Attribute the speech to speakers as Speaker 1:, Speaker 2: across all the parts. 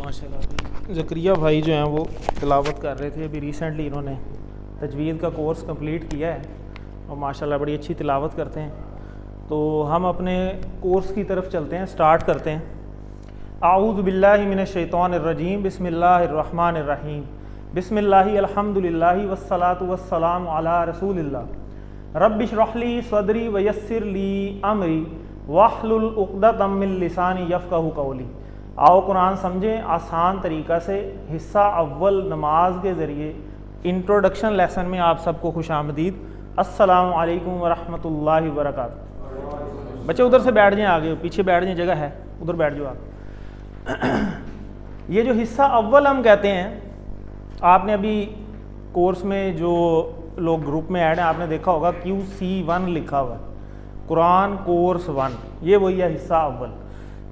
Speaker 1: माशाल्लाह ज़करिया भाई जो हैं वो तिलावत कर रहे थे। अभी रिसेंटली इन्होंने तजवीद का कोर्स कंप्लीट किया है और माशाल्लाह बड़ी अच्छी तिलावत करते हैं। तो हम अपने कोर्स की तरफ चलते हैं, स्टार्ट करते हैं। आऊज़ु बिल्लाहि मिनश शैतानिर रजीम बिस्मिल्लाहिर रहमानिर रहीम बिस्मिल्लाहि अल्हम्दुलिल्लाहि वस्सलातु वस्सलामु अला रसूलिल्लाह रब्बिश्रह ली सदरी वयस्सिर ली अमरी वहलुल उक़दतम मिन लिसानी यफ़क़हू क़ौली। आओ कुरान समझें आसान तरीक़ा से। हिस्सा अव्वल नमाज के ज़रिए इंट्रोडक्शन लेसन में आप सबको खुशामदीद। अस्सलामु अलैकुम वरहमतुल्लाहि वबरकातुहू। बच्चे उधर से बैठ जाएं, आगे पीछे बैठ जाएं, जगह है उधर बैठ जाओ आप। ये जो हिस्सा अव्वल हम कहते हैं, आपने अभी कोर्स में जो लोग ग्रुप में ऐड हैं आपने देखा होगा QC1 लिखा हुआ है, कुरान कोर्स 1। ये वही है हिस्सा अव्वल।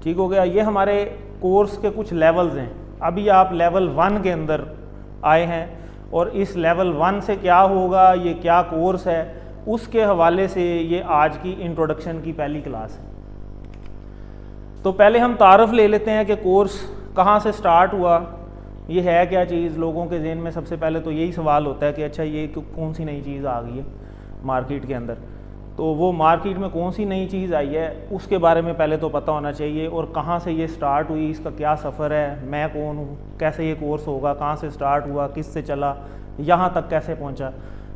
Speaker 1: ठीक हो गया। ये हमारे कोर्स के कुछ लेवल्स हैं। अभी आप लेवल 1 के अंदर आए हैं और इस लेवल 1 से क्या होगा, ये क्या कोर्स है, उसके हवाले से ये आज की इंट्रोडक्शन की पहली क्लास है। तो पहले हम तारफ़ ले लेते हैं कि कोर्स कहाँ से स्टार्ट हुआ, ये है क्या चीज़। लोगों के ज़हन में सबसे पहले तो यही सवाल होता है कि अच्छा ये कौन सी नई चीज़ आ गई है मार्केट के अंदर। तो वो मार्केट में कौन सी नई चीज़ आई है उसके बारे में पहले तो पता होना चाहिए, और कहाँ से ये स्टार्ट हुई, इसका क्या सफ़र है, मैं कौन हूँ, कैसे ये कोर्स होगा, कहाँ से स्टार्ट हुआ, किस से चला, यहाँ तक कैसे पहुँचा।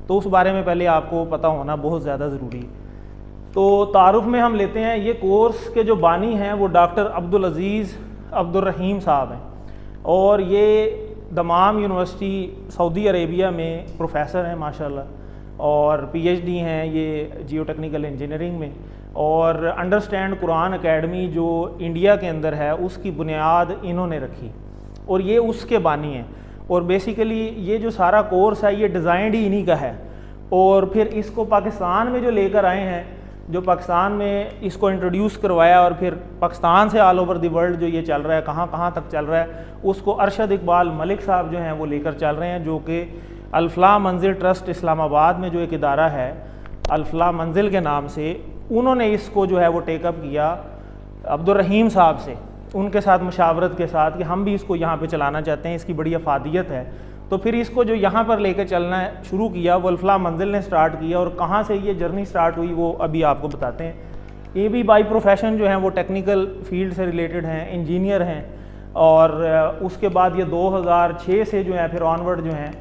Speaker 1: तो उस बारे में पहले आपको पता होना बहुत ज़्यादा ज़रूरी है। तो तारुफ़ में हम लेते हैं, ये कोर्स के जो बानी हैं वो डॉक्टर अब्दुल अज़ीज़ अब्दुल रहीम साहब हैं, और ये दमाम यूनिवर्सिटी सऊदी अरेबिया में प्रोफेसर हैं माशाल्लाह, और PhD हैं ये जियो टेक्निकल इंजीनियरिंग में। और अंडरस्टैंड कुरान एकेडमी जो इंडिया के अंदर है उसकी बुनियाद इन्होंने रखी, और ये उसके बानी हैं। और बेसिकली ये जो सारा कोर्स है ये डिज़ाइंड ही इन्हीं का है, और फिर इसको पाकिस्तान में जो लेकर आए हैं, जो पाकिस्तान में इसको इंट्रोड्यूस करवाया, और फिर पाकिस्तान से ऑल ओवर द वर्ल्ड जो ये चल रहा है, कहाँ कहाँ तक चल रहा है, उसको अरशद इकबाल मलिक साहब जो हैं वो लेकर चल रहे हैं, जो कि अल-फलाह मंजिल ट्रस्ट इस्लामाबाद में जो एक इदारा है अल-फलाह मंजिल के नाम से, उन्होंने इसको जो है वो टेकअप किया अब्दुल रहीम साहब से, उनके साथ मशावरत के साथ कि हम भी इसको यहाँ पे चलाना चाहते हैं, इसकी बड़ी अफादियत है। तो फिर इसको जो यहाँ पर लेकर चलना है शुरू किया वो अल-फलाह मंजिल ने स्टार्ट किया, और कहाँ से ये जर्नी स्टार्ट हुई वो अभी आपको बताते हैं। ये भी बाई प्रोफेशन जो हैं वो टेक्निकल फील्ड से रिलेटेड हैं, इंजीनियर हैं, और उसके बाद ये 2006 से जो है फिर ऑनवर्ड जो हैं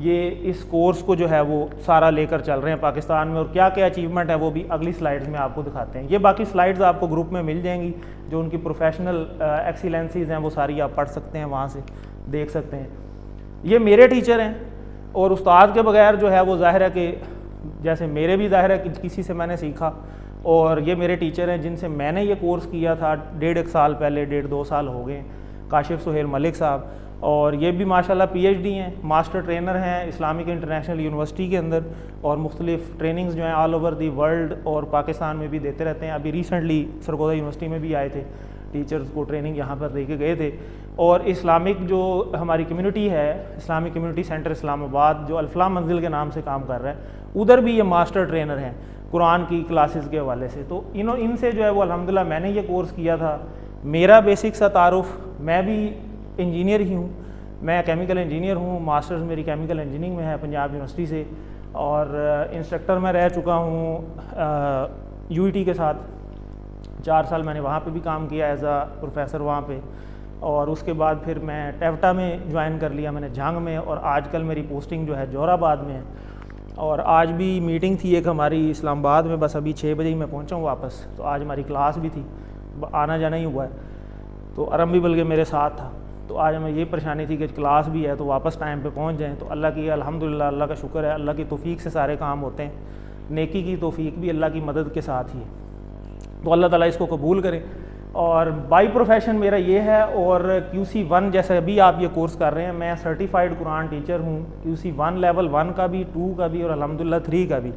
Speaker 1: ये इस कोर्स को जो है वो सारा लेकर चल रहे हैं पाकिस्तान में। और क्या क्या अचीवमेंट है वो भी अगली स्लाइड्स में आपको दिखाते हैं। ये बाकी स्लाइड्स आपको ग्रुप में मिल जाएंगी, जो उनकी प्रोफेशनल एक्सीलेंसीज हैं वो सारी आप पढ़ सकते हैं, वहाँ से देख सकते हैं। ये मेरे टीचर हैं, और उस्ताद के बगैर जो है वो ज़ाहिर है कि जैसे मेरे भी ज़ाहिर है कि किसी से मैंने सीखा, और ये मेरे टीचर हैं जिनसे मैंने ये कोर्स किया था 1.5 साल पहले, 1.5-2 साल हो गए, काशिफ सुहेल मलिक साहब। और ये भी माशाल्लाह PhD हैं, मास्टर ट्रेनर हैं इस्लामिक इंटरनेशनल यूनिवर्सिटी के अंदर, और मुख्तलिफ ट्रेनिंग्स जो हैं ऑल ओवर दी वर्ल्ड और पाकिस्तान में भी देते रहते हैं। अभी रिसेंटली सरगोदा यूनिवर्सिटी में भी आए थे, टीचर्स को ट्रेनिंग यहाँ पर दे के गए थे। और इस्लामिक जो हमारी कम्युनिटी है, इस्लामिक कम्युनिटी सेंटर इस्लामाबाद, जो अल्फलाह मंजिल के नाम से काम कर रहा है, उधर भी ये मास्टर ट्रेनर हैं कुरान की क्लासेस के हवाले से। तो इनसे जो है वो अल्हम्दुलिल्लाह मैंने ये कोर्स किया था। मेरा बेसिक सा तारुफ, मैं भी इंजीनियर ही हूँ, मैं केमिकल इंजीनियर हूँ, मास्टर्स मेरी केमिकल इंजीनियरिंग में है पंजाब यूनिवर्सिटी से, और इंस्ट्रक्टर मैं रह चुका हूँ UET के साथ। 4 साल मैंने वहाँ पे भी काम किया एज आ प्रोफेसर वहाँ पे, और उसके बाद फिर मैं टेवटा में ज्वाइन कर लिया मैंने झांग में, और आजकल मेरी पोस्टिंग जो है जोराबाद में है। और आज भी मीटिंग थी एक हमारी इस्लामाबाद में, बस अभी 6 बजे ही मैं पहुँचा हूँ वापस। तो आज हमारी क्लास भी थी, आना जाना ही हुआ है, तो अरम भी बल्कि मेरे साथ था। तो आज हमें ये परेशानी थी कि क्लास भी है तो वापस टाइम पे पहुंच जाएं। तो अल्लाह की अल्हम्दुलिल्लाह, अल्लाह का शुक्र है, अल्लाह की तौफीक से सारे काम होते हैं, नेकी की तौफीक भी अल्लाह की मदद के साथ ही है। तो अल्लाह ताला इसको कबूल करे। और बाई प्रोफेशन मेरा ये है, और QC1 जैसे अभी आप ये कोर्स कर रहे हैं, मैं सर्टिफाइड कुरान टीचर हूँ, QC1 लेवल 1 का भी, 2 का भी, और अल्हम्दुलिल्लाह 3 का भी,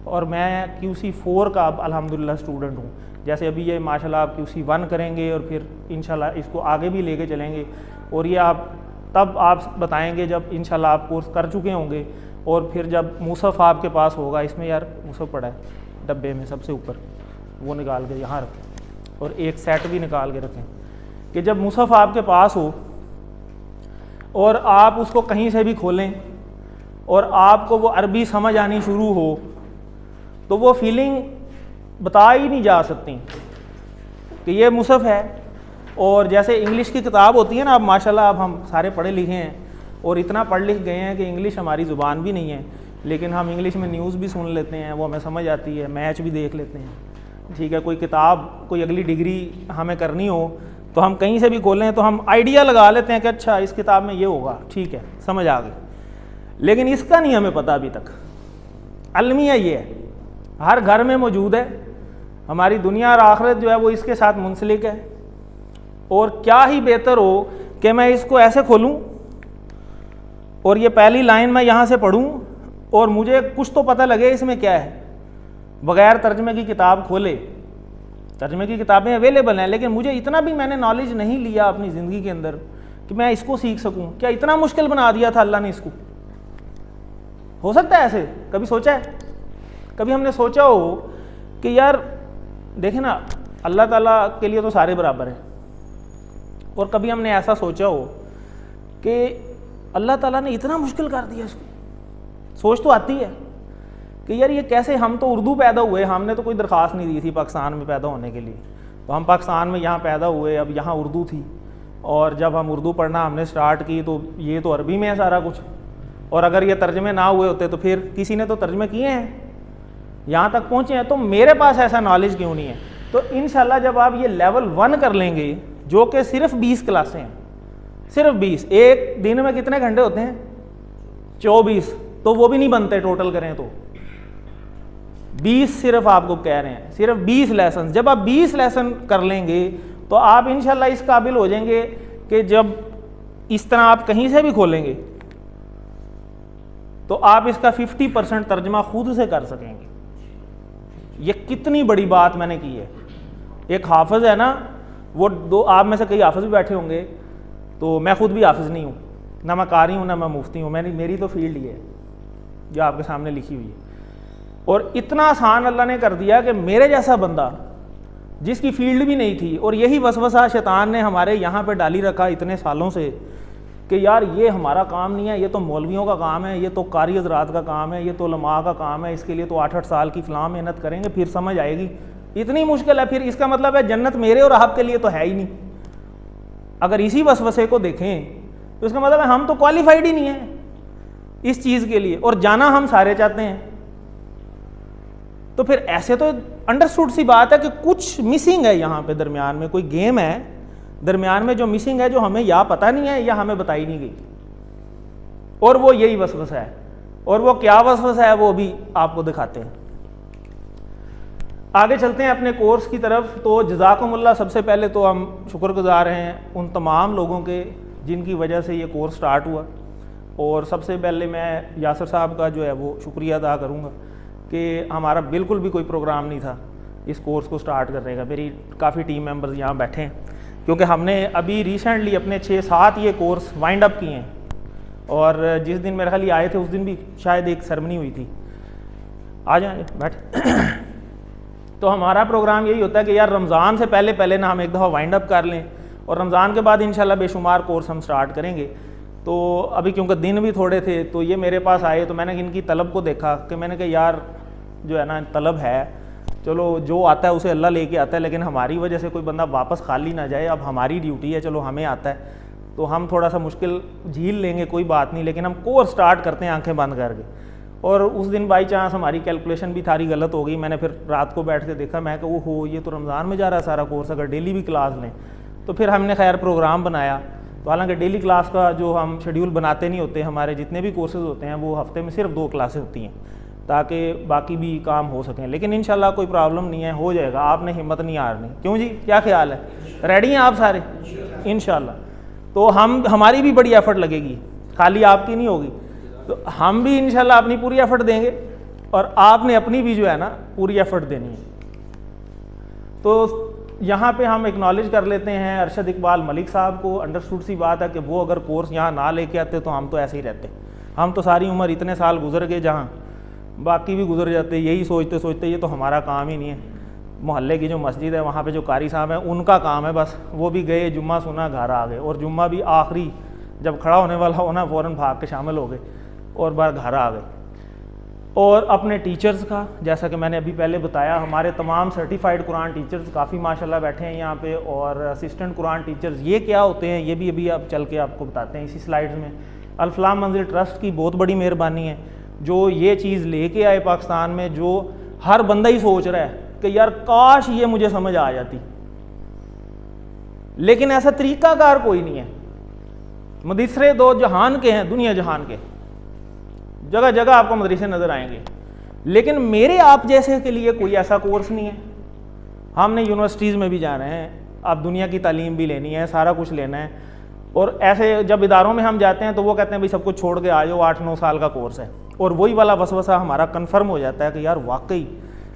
Speaker 1: और मैं QC4 का अब अल्हम्दुलिल्लाह स्टूडेंट हूँ। जैसे अभी ये माशाल्लाह आप QC1 करेंगे और फिर इंशाल्लाह इसको आगे भी लेके चलेंगे, और ये तब आप बताएंगे जब इंशाल्लाह आप कोर्स कर चुके होंगे। और फिर जब मुसहफ़ आपके पास होगा, इसमें यार मुसहफ़ पड़ा है डब्बे में सबसे ऊपर, वो निकाल के यहाँ रखें, और एक सेट भी निकाल के रखें, कि जब मुसहफ़ आपके पास हो और आप उसको कहीं से भी खोलें और आपको वो अरबी समझ आनी शुरू हो, तो वो फीलिंग बता ही नहीं जा सकती कि ये मुसहफ़ है। और जैसे इंग्लिश की किताब होती है ना, अब माशाल्लाह अब हम सारे पढ़े लिखे हैं और इतना पढ़ लिख गए हैं कि इंग्लिश हमारी ज़ुबान भी नहीं है, लेकिन हम इंग्लिश में न्यूज़ भी सुन लेते हैं, वो हमें समझ आती है, मैच भी देख लेते हैं, ठीक है। कोई किताब, कोई अगली डिग्री हमें करनी हो तो हम कहीं से भी खोलें तो हम आइडिया लगा लेते हैं कि अच्छा इस किताब में ये होगा, ठीक है, समझ आ गई। लेकिन इसका नहीं हमें पता अभी तक। अलमिया ये है, हर घर में मौजूद है, हमारी दुनिया और आखिरत जो है वो इसके साथ मुंसलिक है। और क्या ही बेहतर हो कि मैं इसको ऐसे खोलूं और ये पहली लाइन मैं यहाँ से पढ़ूं और मुझे कुछ तो पता लगे इसमें क्या है, बग़ैर तर्जमे की किताब खोले। तर्जमे की किताबें अवेलेबल हैं, लेकिन मुझे इतना भी मैंने नॉलेज नहीं लिया अपनी ज़िंदगी के अंदर कि मैं इसको सीख सकूं। क्या इतना मुश्किल बना दिया था अल्लाह ने इसको? हो सकता है ऐसे कभी सोचा है? कभी हमने सोचा हो कि यार देखें ना, अल्लाह ताला के लिए तो सारे बराबर हैं, और कभी हमने ऐसा सोचा हो कि अल्लाह ताला ने इतना मुश्किल कर दिया इसको? सोच तो आती है कि यार ये कैसे, हम तो उर्दू पैदा हुए, हमने तो कोई दरख्वास्त नहीं दी थी पाकिस्तान में पैदा होने के लिए, तो हम पाकिस्तान में यहाँ पैदा हुए, अब यहाँ उर्दू थी, और जब हम उर्दू पढ़ना हमने स्टार्ट की तो ये तो अरबी में है सारा कुछ, और अगर ये तर्जमे ना हुए होते तो फिर किसी ने तो तर्जमे किए हैं, यहाँ तक पहुँचे हैं, तो मेरे पास ऐसा नॉलेज क्यों नहीं है? तो इंशाल्लाह जब आप ये लेवल 1 कर लेंगे, जो कि सिर्फ 20 क्लासें हैं, सिर्फ 20, एक दिन में कितने घंटे होते हैं? 24, तो वो भी नहीं बनते टोटल करें तो 20 सिर्फ आपको कह रहे हैं, सिर्फ 20 लेसन। जब आप 20 लेसन कर लेंगे तो आप इंशाल्लाह इस काबिल हो जाएंगे कि जब इस तरह आप कहीं से भी खोलेंगे तो आप इसका 50% तर्जमा खुद से कर सकेंगे। ये कितनी बड़ी बात मैंने की है। एक हाफिज है ना, वो दो आप में से कई हाफिज भी बैठे होंगे, तो मैं खुद भी हाफिज नहीं हूँ, ना मैं कारी हूँ ना मैं मुफ्ती हूँ, मेरी तो फील्ड ही है जो आपके सामने लिखी हुई है। और इतना आसान अल्लाह ने कर दिया कि मेरे जैसा बंदा जिसकी फील्ड भी नहीं थी, और यही वसवसा शैतान ने हमारे यहाँ पे डाली रखा इतने सालों से कि यार ये हमारा काम नहीं है, ये तो मौलवियों का काम है, ये तो कारी हज़रात का काम है, ये तो उलमा का काम है, इसके लिए तो 8-8 साल की फ़लाँ मेहनत करेंगे फिर समझ आएगी। इतनी मुश्किल है, फिर इसका मतलब है जन्नत मेरे और आपके लिए तो है ही नहीं। अगर इसी वसवसे को देखें तो इसका मतलब है हम तो क्वालिफाइड ही नहीं है इस चीज़ के लिए, और जाना हम सारे चाहते हैं। तो फिर ऐसे तो अंडरस्टूड सी बात है कि कुछ मिसिंग है यहाँ पे, दरमियान में कोई गेम है, दरमियान में जो मिसिंग है, जो हमें या पता नहीं है या हमें बताई नहीं गई, और वो यही वसवसा है। और वो क्या वसवसा है वो भी आपको दिखाते हैं। आगे चलते हैं अपने कोर्स की तरफ। तो जज़ाकुमुल्लाह, सबसे पहले तो हम शुक्रगुजार हैं उन तमाम लोगों के जिनकी वजह से ये कोर्स स्टार्ट हुआ। और सबसे पहले मैं यासर साहब का जो है वो शुक्रिया अदा करूँगा कि हमारा बिल्कुल भी कोई प्रोग्राम नहीं था इस कोर्स को स्टार्ट करने का। मेरी काफ़ी टीम मेंबर्स यहाँ बैठे हैं, क्योंकि हमने अभी रिसेंटली अपने 6-7 ये कोर्स वाइंड अप किए हैं। और जिस दिन मेरे ख्याल आए थे उस दिन भी शायद एक सेरेमनी हुई थी। आ जाए बैठ तो हमारा प्रोग्राम यही होता है कि यार रमज़ान से पहले ना हम एक दफ़ा वाइंड अप कर लें, और रमज़ान के बाद इंशाल्लाह बेशुमार कोर्स हम स्टार्ट करेंगे। तो अभी क्योंकि दिन भी थोड़े थे तो ये मेरे पास आए, तो मैंने इनकी तलब को देखा कि मैंने कहा यार जो है ना तलब है, चलो जो आता है उसे अल्लाह लेके आता है, लेकिन हमारी वजह से कोई बंदा वापस खाली ना जाए। अब हमारी ड्यूटी है, चलो हमें आता है तो हम थोड़ा सा मुश्किल झील लेंगे, कोई बात नहीं, लेकिन हम कोर्स स्टार्ट करते हैं आंखें बंद करके। और उस दिन बाई चांस हमारी कैलकुलेशन भी सारी गलत हो गई। मैंने फिर रात को बैठ के देखा, मैं कहा ओहो ये तो रमज़ान में जा रहा है सारा कोर्स, अगर डेली भी क्लास लें तो फिर हमने खैर प्रोग्राम बनाया। तो हालांकि डेली क्लास का जो हम शेड्यूल बनाते नहीं होते, हमारे जितने भी कोर्सेज़ होते हैं वो हफ्ते में सिर्फ 2 क्लासेस होती हैं ताकि बाकी भी काम हो सकें। लेकिन इंशाल्लाह कोई प्रॉब्लम नहीं है, हो जाएगा, आपने हिम्मत नहीं हारनी। क्यों जी, क्या ख्याल है, रेडी हैं आप सारे? इंशाल्लाह। तो हमारी भी बड़ी एफर्ट लगेगी, खाली आपकी नहीं होगी। तो हम भी इंशाल्लाह अपनी पूरी एफर्ट देंगे और आपने अपनी भी जो है ना पूरी एफर्ट देनी है। तो यहाँ पे हम एक्नॉलेज कर लेते हैं अरशद इकबाल मलिक साहब को। अंडरस्टूड सी बात है कि वो अगर कोर्स यहाँ ना लेके आते तो हम तो ऐसे ही रहते। हम तो सारी उम्र इतने साल गुजर गए, जहाँ बाकी भी गुजर जाते, यही सोचते सोचते ये तो हमारा काम ही नहीं है। मोहल्ले की जो मस्जिद है वहाँ पे जो कारी साहब हैं उनका काम है बस, वो भी गए जुम्मा सुना घर आ गए, और जुम्मा भी आखिरी जब खड़ा होने वाला होना फ़ौरन भाग के शामिल हो गए और बार घर आ गए। और अपने टीचर्स का, जैसा कि मैंने अभी पहले बताया, हमारे तमाम सर्टिफाइड कुरान टीचर्स काफ़ी माशाल्लाह बैठे हैं यहाँ पे। और असिस्टेंट कुरान टीचर्स ये क्या होते हैं ये भी अभी आप चल के आपको बताते हैं इसी स्लाइड्स में। अल फलाह मंजिल ट्रस्ट की बहुत बड़ी मेहरबानी है जो ये चीज़ लेके आए पाकिस्तान में, जो हर बंदा ही सोच रहा है कि यार काश ये मुझे समझ आ जाती, लेकिन ऐसा तरीकाकार कोई नहीं है। मदरसे 2 जहान के हैं, दुनिया जहान के, जगह जगह आपको मदरसे नज़र आएंगे, लेकिन मेरे आप जैसे के लिए कोई ऐसा कोर्स नहीं है। हमने यूनिवर्सिटीज़ में भी जाना है, अब दुनिया की तालीम भी लेनी है, सारा कुछ लेना है। और ऐसे जब इदारों में हम जाते हैं तो वो कहते हैं भाई सब कुछ छोड़ के आ जाओ, 8-9 साल का कोर्स है। और वही वाला वसवसा हमारा कन्फर्म हो जाता है कि यार वाकई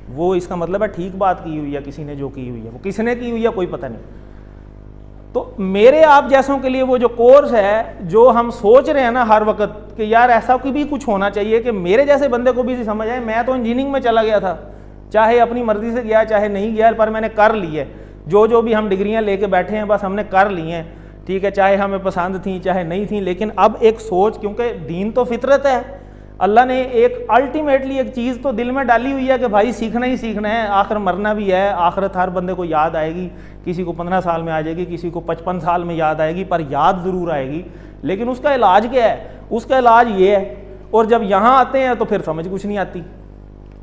Speaker 1: वो इसका मतलब है ठीक बात की हुई है, किसी ने जो की हुई है, वो किसने की हुई है कोई पता नहीं। तो मेरे आप जैसों के लिए वो जो कोर्स है, जो हम सोच रहे हैं ना हर वक्त कि यार ऐसा भी कुछ होना चाहिए कि मेरे जैसे बंदे को भी समझ आए। मैं तो इंजीनियरिंग में चला गया था, चाहे अपनी मर्जी से गया चाहे नहीं गया, पर मैंने कर ली है। जो भी हम डिग्रियां लेके बैठे हैं बस हमने कर ली हैं, ठीक है, चाहे हमें पसंद थी चाहे नहीं थी। लेकिन अब एक सोच, क्योंकि दीन तो फितरत है, अल्लाह ने एक अल्टीमेटली एक चीज़ तो दिल में डाली हुई है कि भाई सीखना ही सीखना है, आखिर मरना भी है, आखिरत हर बंदे को याद आएगी। किसी को 15 साल में आ जाएगी, किसी को 55 साल में याद आएगी, पर याद ज़रूर आएगी। लेकिन उसका इलाज क्या है? उसका इलाज ये है। और जब यहाँ आते हैं तो फिर समझ कुछ नहीं आती।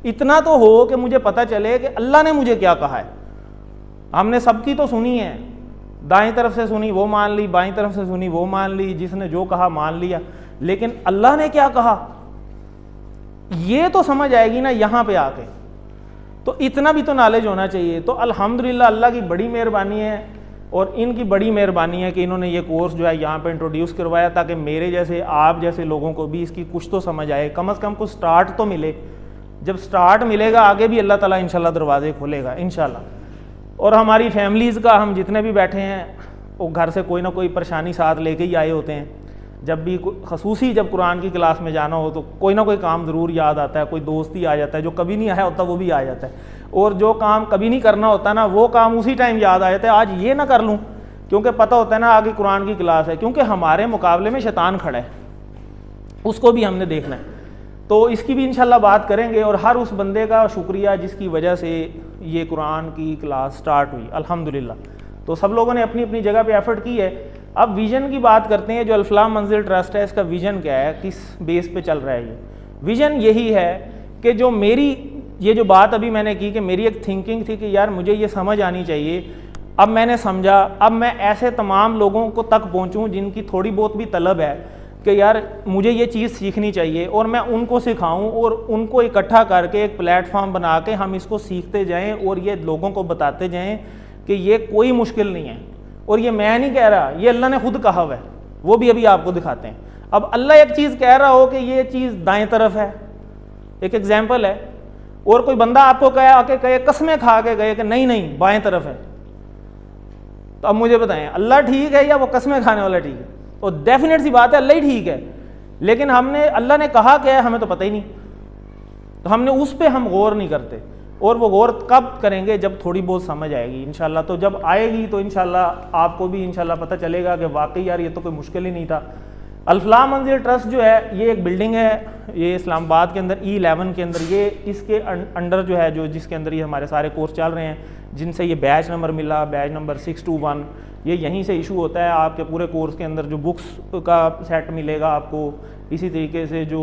Speaker 1: इतना तो हो कि मुझे पता चले कि अल्लाह ने मुझे क्या कहा है। हमने सबकी तो सुनी है, दाएं तरफ से सुनी वो मान ली, बाएं तरफ से सुनी वो मान ली, जिसने जो कहा मान लिया, लेकिन अल्लाह ने क्या कहा ये तो समझ आएगी ना यहाँ पे आके। तो इतना भी तो नॉलेज होना चाहिए। तो अल्हम्दुलिल्लाह अल्लाह की बड़ी मेहरबानी है, और इनकी बड़ी मेहरबानी है कि इन्होंने ये कोर्स जो है यहाँ पे इंट्रोड्यूस करवाया, ताकि मेरे जैसे आप जैसे लोगों को भी इसकी कुछ तो समझ आए, कम से कम कुछ स्टार्ट तो मिले। जब स्टार्ट मिलेगा आगे भी अल्लाह ताला इंशाल्लाह दरवाजे खोलेगा इंशाल्लाह। और हमारी फैमिलीज़ का हम जितने भी बैठे हैं वो घर से कोई ना कोई परेशानी साथ लेके ही आए होते हैं। जब भी खसूसी जब कुरान की क्लास में जाना हो तो कोई ना कोई काम ज़रूर याद आता है, कोई दोस्त ही आ जाता है, जो कभी नहीं आया होता वो भी आ जाता है, और जो काम कभी नहीं करना होता ना वो काम उसी टाइम याद आ जाता है, आज ये ना कर लूँ, क्योंकि पता होता है ना आगे कुरान की क्लास है, क्योंकि हमारे मुकाबले में शैतान खड़ा है, उसको भी हमने देखना है। तो इसकी भी इंशाल्लाह बात करेंगे, और हर उस बंदे का शुक्रिया जिसकी वजह से ये कुरान की क्लास स्टार्ट हुई अल्हम्दुलिल्लाह। तो सब लोगों ने अपनी अपनी जगह पे एफर्ट की है। अब विज़न की बात करते हैं। जो अल फलाह मंजिल ट्रस्ट है, इसका विज़न क्या है, किस बेस पे चल रहा है ये? विज़न यही है कि जो मेरी ये जो बात अभी मैंने की कि मेरी एक थिंकिंग थी कि यार मुझे ये समझ आनी चाहिए, अब मैंने समझा, अब मैं ऐसे तमाम लोगों को तक पहुँचूँ जिनकी थोड़ी बहुत भी तलब है कि यार मुझे ये चीज़ सीखनी चाहिए, और मैं उनको सिखाऊं और उनको इकट्ठा करके एक प्लेटफॉर्म बना के हम इसको सीखते जाएं और ये लोगों को बताते जाएं कि ये कोई मुश्किल नहीं है। और ये मैं नहीं कह रहा, ये अल्लाह ने खुद कहा हुआ है। वो भी अभी आपको दिखाते हैं। अब अल्लाह एक चीज़ कह रहा हो कि ये चीज़ दाएं तरफ है, एक एग्जाम्पल है, और कोई बंदा आपको कहे कसमें खा के गए कि नहीं नहीं बाएं तरफ है, तो अब मुझे बताएं अल्लाह ठीक है या वो कसमें खाने वाला ठीक है? और डेफिनेट सी बात है अल्लाह ही ठीक है, लेकिन हमने अल्लाह ने कहा क्या है हमें तो पता ही नहीं, तो हमने उस पर हम गौर नहीं करते। और वो गौर कब करेंगे? जब थोड़ी बहुत समझ आएगी इंशाल्लाह। तो जब आएगी तो इंशाल्लाह आपको भी इंशाल्लाह पता चलेगा कि वाकई यार ये तो कोई मुश्किल ही नहीं था। अल-फलाह मंजिल ट्रस्ट जो है ये एक बिल्डिंग है, ये इस्लामाबाद के अंदर E11 के अंदर, ये इसके अंडर जो है, जो जिसके अंदर ये हमारे सारे कोर्स चल रहे हैं, जिनसे ये बैच नंबर मिला, बैच नंबर 621, ये यहीं से इशू होता है। आपके पूरे कोर्स के अंदर जो बुक्स का सेट मिलेगा आपको, इसी तरीके से जो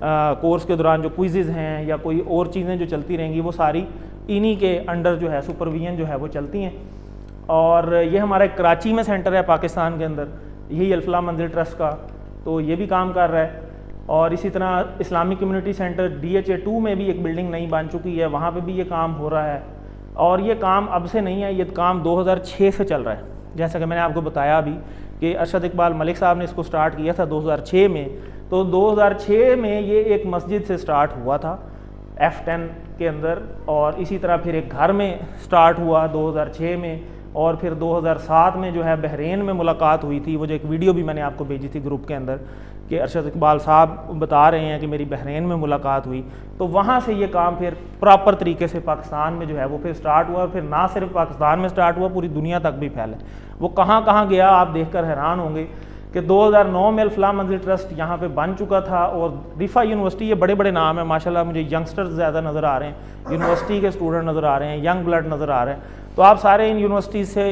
Speaker 1: कोर्स के दौरान जो क्विज़ेज़ हैं या कोई और चीज़ें जो चलती रहेंगी वो सारी इन्हीं के अंडर जो है सुपरविजन जो है वो चलती हैं। और ये हमारा एक कराची में सेंटर है पाकिस्तान के अंदर, यही अल-फलाह मंजिल ट्रस्ट का, तो ये भी काम कर रहा है। और इसी तरह इस्लामिक कम्युनिटी सेंटर DHA 2 में भी एक बिल्डिंग नई बन चुकी है, वहाँ पे भी ये काम हो रहा है। और ये काम अब से नहीं है, ये काम 2006 से चल रहा है। जैसा कि मैंने आपको बताया अभी कि अरशद इकबाल मलिक साहब ने इसको स्टार्ट किया था 2006 में। तो 2006 में ये एक मस्जिद से स्टार्ट हुआ था F10 के अंदर, और इसी तरह फिर एक घर में स्टार्ट हुआ 2006 में, और फिर 2007 में जो है बहरीन में मुलाकात हुई थी। वो जो एक वीडियो भी मैंने आपको भेजी थी ग्रुप के अंदर कि अरशद इकबाल साहब बता रहे हैं कि मेरी बहरीन में मुलाकात हुई, तो वहाँ से ये काम फिर प्रॉपर तरीके से पाकिस्तान में जो है वो फिर स्टार्ट हुआ। और फिर ना सिर्फ पाकिस्तान में स्टार्ट हुआ, पूरी दुनिया तक भी फैला। वो कहाँ कहाँ गया आप देखकर हैरान होंगे कि 2009 में अल-फलाह मंजिल ट्रस्ट यहाँ पे बन चुका था। और रिफ़ा यूनिवर्सिटी, ये बड़े बड़े नाम है माशाल्लाह, मुझे यंगस्टर्स ज़्यादा नज़र आ रहे हैं, यूनिवर्सिटी के स्टूडेंट नज़र आ रहे हैं, यंग ब्लड नज़र आ रहे हैं, तो आप सारे इन यूनिवर्सिटी से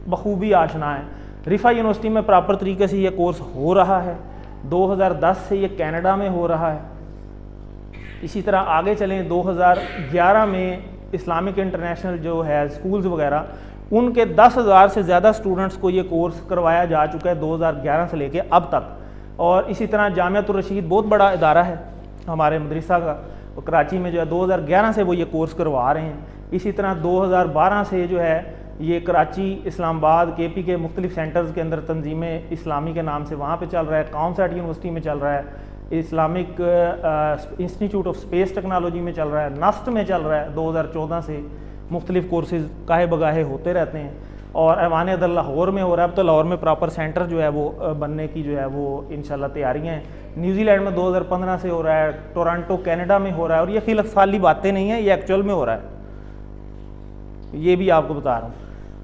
Speaker 1: बखूबी आशना हैं। रिफ़ा यूनिवर्सिटी में प्रॉपर तरीके से ये कोर्स हो रहा है, 2010 से ये कनाडा में हो रहा है। इसी तरह आगे चलें, 2011 में इस्लामिक इंटरनेशनल जो है स्कूल्स वगैरह, उनके 10,000 से ज़्यादा स्टूडेंट्स को ये कोर्स करवाया जा चुका है 2011 से लेके अब तक। और इसी तरह जामियातुर रशीद बहुत बड़ा इदारा है हमारे मदरसा का, और कराची में जो है 2011 से वो ये कोर्स करवा रहे हैं। इसी तरह 2012 से जो है ये कराची, इस्लामाबाद, KP के मुख्तलिफ सेंटर्स के अंदर तंजीम इस्लामी के नाम से वहाँ पे चल रहा है, कॉमसेट यूनिवर्सिटी में चल रहा है, Islamic institute of space technology में चल रहा है, नस्ट में चल रहा है। 2014 से मुख्तलिफ कोर्सेज़ काहे बगाहे होते रहते हैं। और ऐवान अदल लाहौर में हो रहा है, अब तो लाहौर में प्रॉपर सेंटर जो है वो बनने की जो है वो इंशाल्लाह तैयारियाँ हैं। न्यूजीलैंड में 2015 से हो रहा है, टोरंटो कनाडा में हो रहा है, और ये खिलफ साली बातें नहीं है, ये एक्चुअल में हो रहा है, ये भी आपको बता रहा हूँ।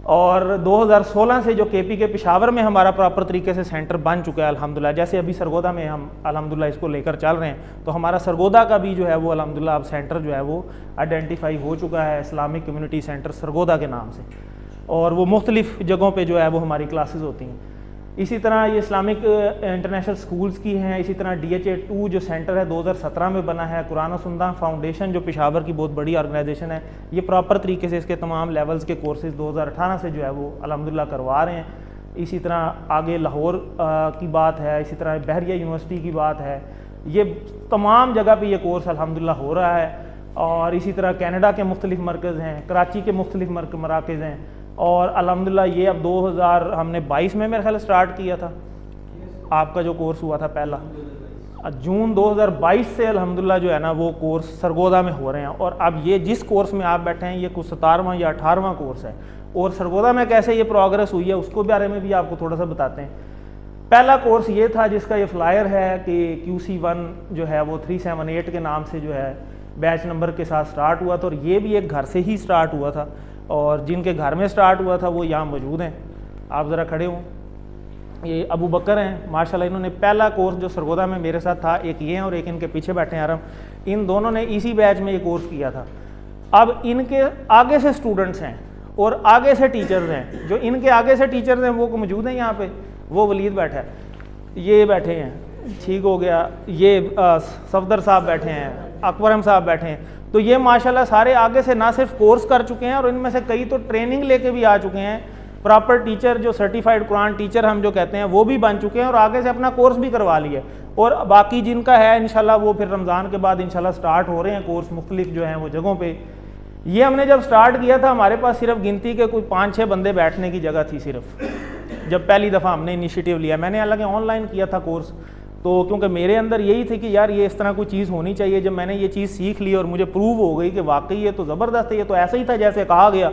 Speaker 1: और 2016 से जो KP के पेशावर में हमारा प्रॉपर तरीके से सेंटर बन चुका है अल्हम्दुलिल्लाह। जैसे अभी सरगोदा में हम अल्हम्दुलिल्लाह इसको लेकर चल रहे हैं, तो हमारा सरगोदा का भी जो है वो अल्हम्दुलिल्लाह अब सेंटर जो है वो आइडेंटिफाई हो चुका है इस्लामिक कम्युनिटी सेंटर सरगोदा के नाम से, और वो मुख्तलिफ जगहों पे जो है वो हमारी क्लासेस होती हैं। इसी तरह ये इस्लामिक इंटरनेशनल स्कूल्स की हैं। इसी तरह DHA 2 जो सेंटर है 2017 में बना है। कुरान और सुन्नत फाउंडेशन जो पेशावर की बहुत बड़ी ऑर्गेनाइजेशन है, ये प्रॉपर तरीके से इसके तमाम लेवल्स के कोर्सेज 2018 से जो है वो अल्हम्दुलिल्लाह करवा रहे हैं। इसी तरह आगे लाहौर की बात है, इसी तरह बहरिया यूनिवर्सिटी की बात है, ये तमाम जगह पे ये कोर्स अल्हम्दुलिल्लाह हो रहा है। और इसी तरह कनाडा के मुख्तलिफ मरकज़ हैं, कराची के मुख्तलिफ मराकज़ हैं, और अल्हम्दुलिल्लाह ये अब 2022 में मेरे ख्याल स्टार्ट किया था आपका जो कोर्स हुआ था पहला, जून 2022 से अल्हम्दुलिल्लाह जो है ना वो कोर्स सरगोदा में हो रहे हैं। और अब ये जिस कोर्स में आप बैठे हैं ये कुछ 17वां या 18वां कोर्स है। और सरगोदा में कैसे ये प्रोग्रेस हुई है उसको बारे में भी आपको थोड़ा सा बताते हैं। पहला कोर्स ये था जिसका ये फ्लायर है कि QC1 जो है वो 378 के नाम से जो है बैच नंबर के साथ स्टार्ट हुआ था, और ये भी एक घर से ही स्टार्ट हुआ था, और जिनके घर में स्टार्ट हुआ था वो यहाँ मौजूद हैं, आप ज़रा खड़े हों। ये अबू बकर हैं माशाल्लाह, इन्होंने पहला कोर्स जो सरगोदा में मेरे साथ था, एक ये हैं और एक इनके पीछे बैठे हैं आरम, इन दोनों ने इसी बैच में ये कोर्स किया था। अब इनके आगे से स्टूडेंट्स हैं और आगे से टीचर्स हैं। जो इनके आगे से टीचर्स हैं वो मौजूद हैं यहाँ पे, वो वलीद बैठा है, ये बैठे हैं, ठीक हो गया, ये सफदर साहब बैठे हैं, अकबरम साहब बैठे हैं। तो ये माशाल्लाह सारे आगे से ना सिर्फ कोर्स कर चुके हैं, और इनमें से कई तो ट्रेनिंग लेके भी आ चुके हैं, प्रॉपर टीचर जो सर्टिफाइड कुरान टीचर हम जो कहते हैं वो भी बन चुके हैं, और आगे से अपना कोर्स भी करवा लिया। और बाकी जिनका है इंशाल्लाह वो फिर रमज़ान के बाद इंशाल्लाह स्टार्ट हो रहे हैं कोर्स मुख्तलिफ जो हैं वो जगहों पे। ये हमने जब स्टार्ट किया था हमारे पास सिर्फ गिनती के कोई 5-6 बंदे बैठने की जगह थी सिर्फ, जब पहली दफ़ा हमने इनिशिएटिव लिया, मैंने हालांकि ऑनलाइन किया था कोर्स, तो क्योंकि मेरे अंदर यही थी कि यार ये इस तरह कोई चीज़ होनी चाहिए। जब मैंने ये चीज़ सीख ली और मुझे प्रूव हो गई कि वाकई ये तो ज़बरदस्त है, ये तो ऐसा ही था जैसे कहा गया,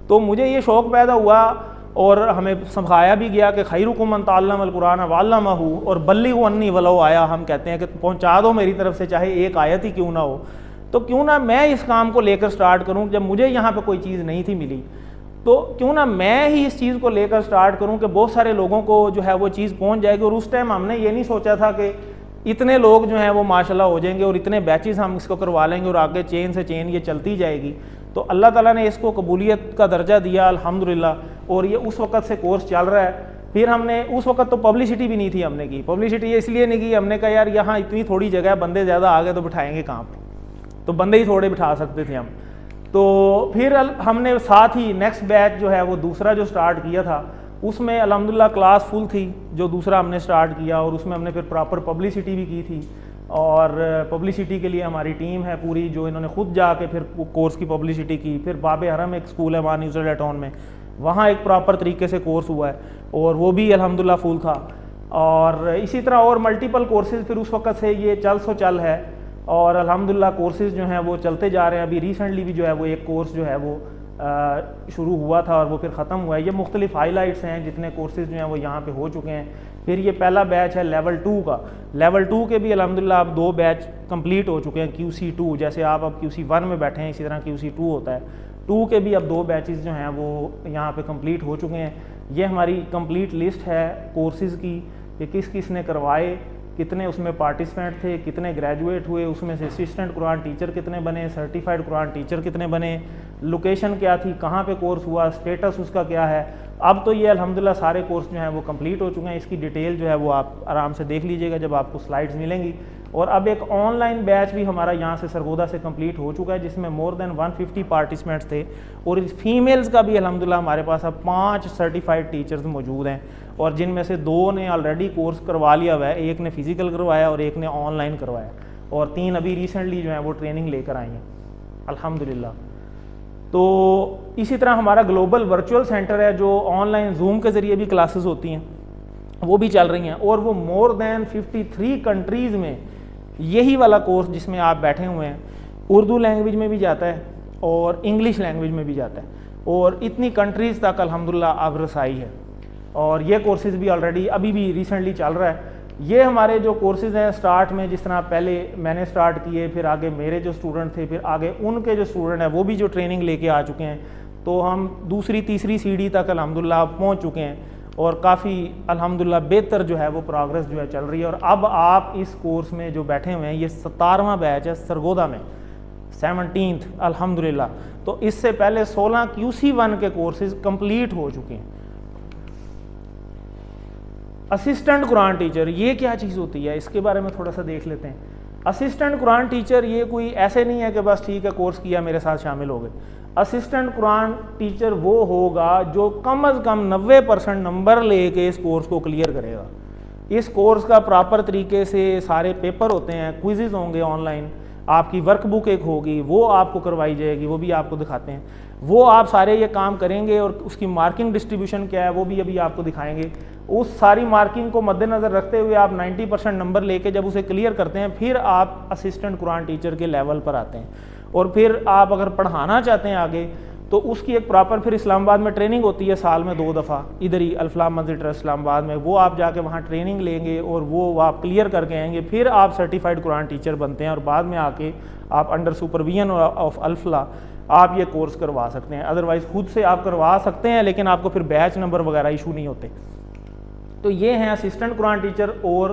Speaker 1: तो मुझे ये शौक़ पैदा हुआ और हमें सिखाया भी गया कि खैरुकुम मन तअल्लमल कुरान व अल्लमहु, और बल्लिगु अन्नी वलो आया, हम कहते हैं कि पहुँचा दो मेरी तरफ से चाहे एक आयत ही क्यों ना हो। तो क्यों ना मैं इस काम को लेकर स्टार्ट करूँ, जब मुझे यहाँ पे कोई चीज़ नहीं थी मिली, तो क्यों ना मैं ही इस चीज़ को लेकर स्टार्ट करूँ कि बहुत सारे लोगों को जो है वो चीज़ पहुँच जाएगी। और उस टाइम हमने ये नहीं सोचा था कि इतने लोग जो हैं वो माशाल्लाह हो जाएंगे और इतने बैचेस हम इसको करवा लेंगे और आगे चेन से चेन ये चलती जाएगी। तो अल्लाह ताला ने इसको कबूलियत का दर्जा दिया अल्हम्दुलिल्लाह, और ये उस वक़्त से कोर्स चल रहा है। फिर हमने उस वक़्त तो पब्लिसिटी भी नहीं थी हमने की, पब्लिसिटी इसलिए नहीं की, हमने कहा यार यहाँ इतनी थोड़ी जगह है, बंदे ज़्यादा आ गए तो बिठाएंगे कहाँ पर, तो बंदे ही थोड़े बिठा सकते थे हम। तो फिर हमने साथ ही नेक्स्ट बैच जो है वो दूसरा जो स्टार्ट किया था, उसमें अल्हम्दुलिल्लाह क्लास फुल थी जो दूसरा हमने स्टार्ट किया, और उसमें हमने फिर प्रॉपर पब्लिसिटी भी की थी। और पब्लिसिटी के लिए हमारी टीम है पूरी, जो इन्होंने खुद जाके फिर कोर्स की पब्लिसिटी की। फिर बाब हरम एक स्कूल है वहाँ न्यूज़ीलैंड टाउन में, वहाँ एक प्रॉपर तरीके से कोर्स हुआ है और वो भी अल्हम्दुलिल्लाह फुल था। और इसी तरह और मल्टीपल कोर्सेज़ फिर उस वक़्त से ये चल है, और अल्हम्दुलिल्लाह कोर्सेज़ जो हैं वो चलते जा रहे हैं। अभी रिसेंटली भी जो है वो एक कोर्स जो है वो शुरू हुआ था और वो फिर ख़त्म हुआ है। ये मुख्तलिफ हाईलाइट्स हैं जितने कोर्सेज़ जो हैं वो यहाँ पे हो चुके हैं। फिर ये पहला बैच है लेवल 2 का, लेवल 2 के भी अल्हम्दुलिल्लाह अब 2 बैच कंप्लीट हो चुके हैं। QC2 जैसे आप अब QC1 में बैठे हैं, इसी तरह QC2 होता है, 2 के भी अब 2 बैचेस जो हैं वो यहाँ पे कंप्लीट हो चुके हैं। ये हमारी कंप्लीट लिस्ट है कोर्सेज़ की कि किस किस ने करवाए, कितने उसमें पार्टिसिपेंट थे, कितने ग्रेजुएट हुए, उसमें से असिस्टेंट कुरान टीचर कितने बने, सर्टिफाइड कुरान टीचर कितने बने, लोकेशन क्या थी, कहाँ पे कोर्स हुआ, स्टेटस उसका क्या है। अब तो ये अल्हम्दुलिल्लाह सारे कोर्स जो हैं वो कंप्लीट हो चुके हैं। इसकी डिटेल जो है वो आप आराम से देख लीजिएगा जब आपको स्लाइड्स मिलेंगी। और अब एक ऑनलाइन बैच भी हमारा यहाँ से सरगोदा से कंप्लीट हो चुका है, जिसमें मोर देन 150 पार्टिसिपेंट्स थे। और फीमेल्स का भी अल्हम्दुलिल्लाह हमारे पास अब 5 सर्टिफाइड टीचर्स मौजूद हैं, और जिनमें से 2 ने ऑलरेडी कोर्स करवा लिया हुआ है, एक ने फ़िज़िकल करवाया और एक ने ऑनलाइन करवाया, और 3 अभी रिसेंटली जो है वो ट्रेनिंग लेकर आई हैं अल्हम्दुलिल्लाह। तो इसी तरह हमारा ग्लोबल वर्चुअल सेंटर है, जो ऑनलाइन जूम के ज़रिए भी क्लासेस होती हैं, वो भी चल रही हैं। और वो मोर देन 53 कंट्रीज़ में यही वाला कोर्स जिसमें आप बैठे हुए हैं उर्दू लैंग्वेज में भी जाता है और इंग्लिश लैंग्वेज में भी जाता है, और इतनी कंट्रीज़ तक अल्हम्दुलिल्लाह अब रसाई है। और ये कोर्सेज़ भी ऑलरेडी अभी भी रिसेंटली चल रहा है। ये हमारे जो कोर्सेज़ हैं स्टार्ट में, जिस तरह पहले मैंने स्टार्ट किए, फिर आगे मेरे जो स्टूडेंट थे, फिर आगे उनके जो स्टूडेंट हैं वो भी जो ट्रेनिंग लेके आ चुके हैं, तो हम दूसरी तीसरी सीढ़ी तक अल्हम्दुलिल्लाह पहुँच चुके हैं, और काफ़ी अल्हम्दुलिल्लाह बेहतर जो है वो प्रोग्रेस जो है चल रही है। और अब आप इस कोर्स में जो बैठे हुए हैं, ये 17वां बैच है सरगोदा में, 17th अल्हम्दुलिल्लाह। तो इससे पहले 16 QC1 के कोर्सेज़ कंप्लीट हो चुके हैं। असिस्टेंट कुरान टीचर ये क्या चीज़ होती है, इसके बारे में थोड़ा सा देख लेते हैं। असिस्टेंट कुरान टीचर ये कोई ऐसे नहीं है कि बस ठीक है कोर्स किया मेरे साथ शामिल हो गए। असिस्टेंट कुरान टीचर वो होगा जो कम अज़ कम 90% नंबर लेके इस कोर्स को क्लियर करेगा। इस कोर्स का प्रॉपर तरीके से सारे पेपर होते हैं, क्विज़ेज़ होंगे ऑनलाइन, आपकी वर्कबुक एक होगी वो आपको करवाई जाएगी, वो भी आपको दिखाते हैं। वो आप सारे ये काम करेंगे और उसकी मार्किंग डिस्ट्रीब्यूशन क्या है वो भी अभी आपको दिखाएंगे। उस सारी मार्किंग को मद्देनज़र रखते हुए आप 90% नंबर लेके जब उसे क्लियर करते हैं, फिर आप असिस्टेंट कुरान टीचर के लेवल पर आते हैं। और फिर आप अगर पढ़ाना चाहते हैं आगे, तो उसकी एक प्रॉपर फिर इस्लामाबाद में ट्रेनिंग होती है साल में 2 दफ़ा, इधर ही अल-फलाह मस्जिद ट्रस्ट इस्लामाबाद में। वो आप जाके वहाँ ट्रेनिंग लेंगे और वो आप क्लियर करके आएंगे, फिर आप सर्टिफाइड कुरान टीचर बनते हैं, और बाद में आके आप अंडर सुपरविजन ऑफ अल-फलाह आप ये कोर्स करवा सकते हैं। अदरवाइज़ खुद से आप करवा सकते हैं, लेकिन आपको फिर बैच नंबर वगैरह इशू नहीं होते। तो ये हैं असिस्टेंट कुरान टीचर और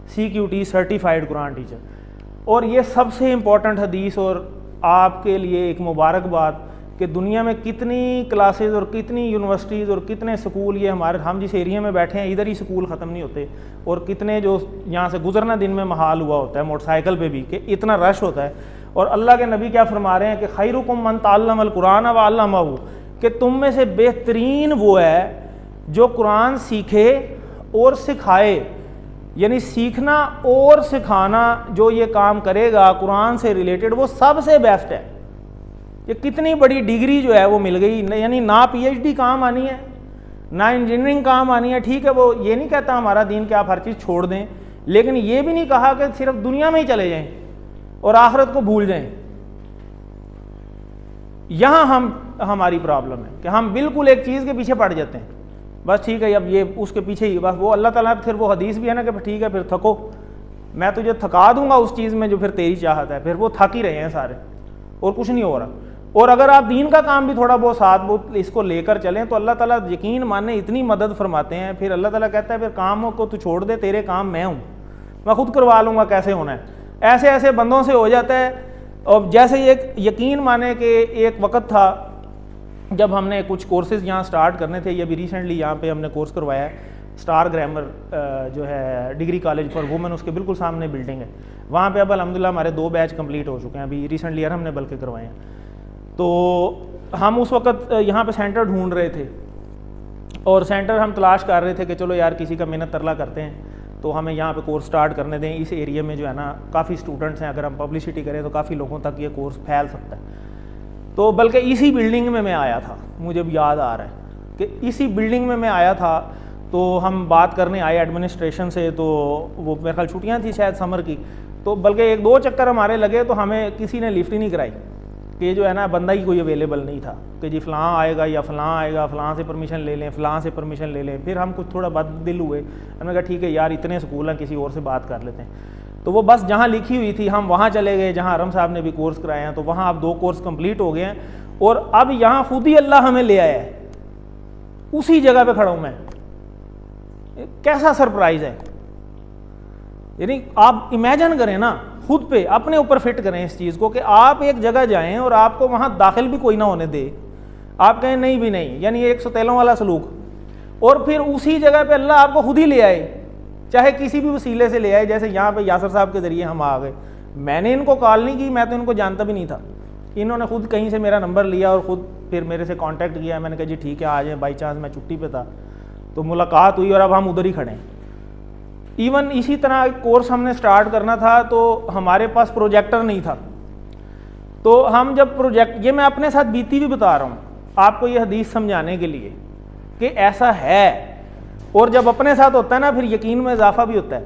Speaker 1: CQT सर्टिफाइड कुरान टीचर। और ये सबसे इम्पॉर्टेंट हदीस और आपके लिए एक मुबारकबाद कि दुनिया में कितनी क्लासेस और कितनी यूनिवर्सिटीज़ और कितने स्कूल, ये हमारे हम जिस एरिया में बैठे हैं इधर ही स्कूल ख़त्म नहीं होते, और कितने जो यहाँ से गुजरना दिन में महाल हुआ होता है मोटरसाइकिल पे भी, कि इतना रश होता है। और अल्लाह के नबी क्या फरमा रहे हैं कि खैरुकुम मन तअल्लमल कुरान व अल्लमहु, कि तुम में से बेहतरीन वो है जो कुरान सीखे और सिखाए। यानी सीखना और सिखाना जो ये काम करेगा कुरान से रिलेटेड, वो सबसे बेस्ट है। ये कितनी बड़ी डिग्री जो है वो मिल गई, यानी ना PhD काम आनी है, ना इंजीनियरिंग काम आनी है, ठीक है, वो ये नहीं कहता हमारा दीन कि आप हर चीज़ छोड़ दें, लेकिन ये भी नहीं कहा कि सिर्फ दुनिया में ही चले जाएं और आखिरत को भूल जाएं। यहाँ हमारी प्रॉब्लम है कि हम बिल्कुल एक चीज़ के पीछे पड़ जाते हैं, बस ठीक है अब ये उसके पीछे ही, बस वो अल्लाह ताला फिर वो हदीस भी है ना कि ठीक है फिर थको, मैं तुझे थका दूंगा उस चीज़ में जो फिर तेरी चाहत है, फिर वो थक ही रहे हैं सारे और कुछ नहीं हो रहा। और अगर आप दीन का काम भी थोड़ा बहुत साथ बहुत इसको लेकर चलें तो अल्लाह ताला यकीन माने इतनी मदद फरमाते हैं। फिर अल्लाह ताला कहता है फिर कामों को तू छोड़ दे, तेरे काम मैं हूँ, मैं खुद करवा लूँगा कैसे होना है। ऐसे ऐसे बंदों से हो जाता है। और जैसे एक यकीन माने कि एक वक्त था जब हमने कुछ कोर्सेज़ यहाँ स्टार्ट करने थे, ये अभी रिसेंटली यहाँ पे हमने कोर्स करवाया है, स्टार ग्रामर जो है डिग्री कॉलेज फॉर वुमेन, उसके बिल्कुल सामने बिल्डिंग है, वहाँ पे अब अल्हम्दुलिल्लाह हमारे 2 बैच कंप्लीट हो चुके हैं, अभी रिसेंटली ईयर हमने बल्कि करवाए हैं। तो हम उस वक्त यहाँ पे सेंटर ढूंढ रहे थे और सेंटर हम तलाश कर रहे थे कि चलो यार किसी का मेहनत तरला करते हैं तो हमें यहाँ पे कोर्स स्टार्ट करने दें। इस एरिया में जो है ना काफ़ी स्टूडेंट्स हैं, अगर हम पब्लिसिटी करें तो काफ़ी लोगों तक ये कोर्स फैल सकता है। तो बल्कि इसी बिल्डिंग में मैं आया था, मुझे अब याद आ रहा है कि इसी बिल्डिंग में मैं आया था। तो हम बात करने आए एडमिनिस्ट्रेशन से, तो वो मेरे ख्याल छुट्टियाँ थी शायद समर की, तो बल्कि 1-2 चक्कर हमारे लगे तो हमें किसी ने लिफ्ट ही नहीं कराई कि जो है ना बंदा ही कोई अवेलेबल नहीं था कि जी फ़लाँ आएगा या फ़लाँ आएगा, फ़लाँ से परमिशन ले लें, फ़लाँ से परमिशन ले लें। फिर हम कुछ थोड़ा बद दिल हुए, हमने कहा ठीक है यार इतने स्कूल हैं, किसी और से बात कर लेते हैं। तो वो बस जहाँ लिखी हुई थी हम वहाँ चले गए जहाँ हरम साहब ने भी कोर्स कराए हैं, तो वहाँ अब 2 कोर्स कंप्लीट हो गए हैं और अब यहाँ खुद ही अल्लाह हमें ले आया है, उसी जगह पे खड़ा हूँ मैं। कैसा सरप्राइज़ है, यानी आप इमेजिन करें ना, खुद पे अपने ऊपर फिट करें इस चीज़ को कि आप एक जगह जाएं और आपको वहाँ दाखिल भी कोई ना होने दे, आप कहें नहीं भी नहीं, यानी एक सौतेलों वाला सलूक, और फिर उसी जगह पे अल्लाह आपको खुद ही ले आए, चाहे किसी भी वसीले से ले आए। जैसे यहाँ पे यासर साहब के ज़रिए हम आ गए, मैंने इनको कॉल नहीं की, मैं तो इनको जानता भी नहीं था, इन्होंने खुद कहीं से मेरा नंबर लिया और ख़ुद फिर मेरे से कांटेक्ट किया। मैंने कहा जी ठीक है आ जाएं, बाई चांस मैं छुट्टी पे था, तो मुलाकात हुई और अब हम उधर ही खड़े हैं। इवन इसी तरह एक कोर्स हमने स्टार्ट करना था तो हमारे पास प्रोजेक्टर नहीं था, तो हम जब ये मैं अपने साथ बीती भी बता रहा हूँ आपको ये हदीस समझाने के लिए कि ऐसा है। और जब अपने साथ होता है ना फिर यकीन में इजाफा भी होता है।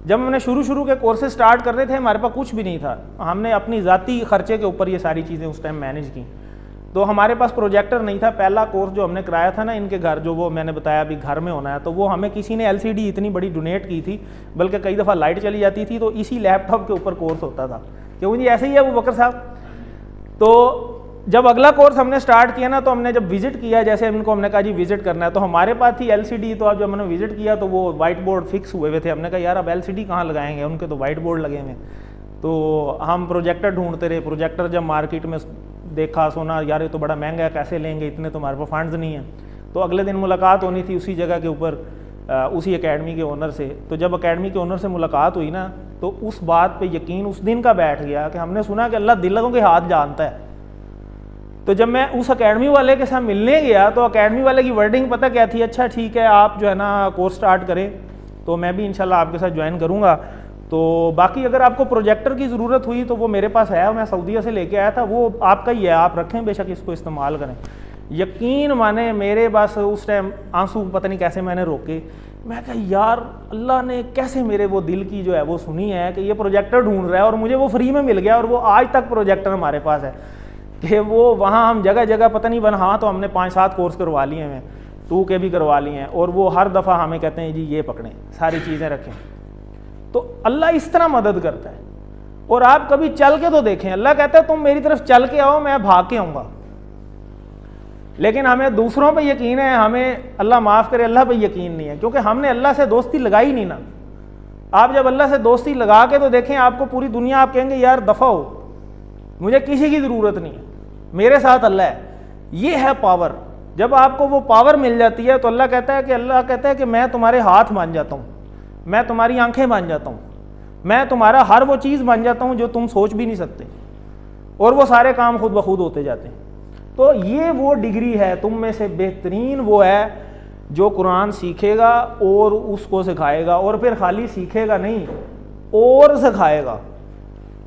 Speaker 1: जब हमने शुरू के कोर्सेज स्टार्ट कर रहे थे हमारे पास कुछ भी नहीं था, हमने अपनी ज़ाती खर्चे के ऊपर ये सारी चीज़ें उस टाइम मैनेज की, तो हमारे पास प्रोजेक्टर नहीं था। पहला कोर्स जो हमने कराया था ना इनके घर, जो वो मैंने बताया अभी घर में होना है, तो वो हमें किसी ने LCD इतनी बड़ी डोनेट की थी, बल्कि कई दफ़ा लाइट चली जाती थी तो इसी लैपटॉप के ऊपर कोर्स होता था। क्यों जी ऐसे ही है वो बकर साहब। तो जब अगला कोर्स हमने स्टार्ट किया ना, तो हमने जब विजिट किया, जैसे इनको हमने कहा जी विजिट करना है, तो हमारे पास थी LCD। तो अब जब हमने विजिट किया तो वो वाइट बोर्ड फिक्स हुए हुए थे। हमने कहा यार अब LCD कहाँ लगाएंगे, उनके तो वाइट बोर्ड लगे हुए। तो हम प्रोजेक्टर ढूंढते रहे। प्रोजेक्टर जब मार्केट में देखा, सुना यार ये तो बड़ा महंगा है, कैसे लेंगे, इतने तो हमारे पास फंड्स नहीं है। तो अगले दिन मुलाकात होनी थी उसी जगह के ऊपर उसी एकेडमी के ओनर से। तो जब एकेडमी के ओनर से मुलाकात हुई ना, तो उस बात पे यकीन उस दिन का बैठ गया कि हमने सुना कि अल्लाह दिलों के हाथ जानता है। तो जब मैं उस एकेडमी वाले के साथ मिलने गया तो एकेडमी वाले की वर्डिंग पता क्या थी, अच्छा ठीक है आप जो है ना कोर्स स्टार्ट करें तो मैं भी इंशाल्लाह आपके साथ ज्वाइन करूँगा, तो बाकी अगर आपको प्रोजेक्टर की ज़रूरत हुई तो वो मेरे पास है, मैं सऊदीया से लेके आया था, वो आपका ही है, आप रखें बेशक इसको इस्तेमाल करें। यकीन माने मेरे बस उस टाइम आंसू पता नहीं कैसे मैंने रोके। मैं कहा यार अल्लाह ने कैसे मेरे वो दिल की जो है वो सुनी है कि ये प्रोजेक्टर ढूंढ रहा है और मुझे वो फ्री में मिल गया। और वो आज तक प्रोजेक्टर हमारे पास है कि वो वहाँ हम जगह जगह पता नहीं हाँ तो हमने 5-7 कोर्स करवा लिए हैं, 2 के भी करवा लिए हैं, और वो हर दफ़ा हमें कहते हैं जी ये पकड़ें, सारी चीज़ें रखें। तो अल्लाह इस तरह मदद करता है। और आप कभी चल के तो देखें, अल्लाह कहता है तुम मेरी तरफ चल के आओ मैं भाग के आऊँगा। लेकिन हमें दूसरों पे यकीन है, हमें अल्लाह माफ़ करे अल्लाह पे यकीन नहीं है, क्योंकि हमने अल्लाह से दोस्ती लगाई नहीं ना। आप जब अल्लाह से दोस्ती लगा के तो देखें, आपको पूरी दुनिया आप कहेंगे यार दफ़ा हो, मुझे किसी की ज़रूरत नहीं है, मेरे साथ अल्लाह है। ये है पावर। जब आपको वो पावर मिल जाती है तो अल्लाह कहता है कि मैं तुम्हारे हाथ बन जाता हूँ, मैं तुम्हारी आंखें बन जाता हूँ, मैं तुम्हारा हर वो चीज़ बन जाता हूँ जो तुम सोच भी नहीं सकते, और वो सारे काम खुद ब खुद होते जाते हैं। तो ये वो डिग्री है, तुम में से बेहतरीन वो है जो कुरान सीखेगा और उसको सिखाएगा, और फिर खाली सीखेगा नहीं और सिखाएगा।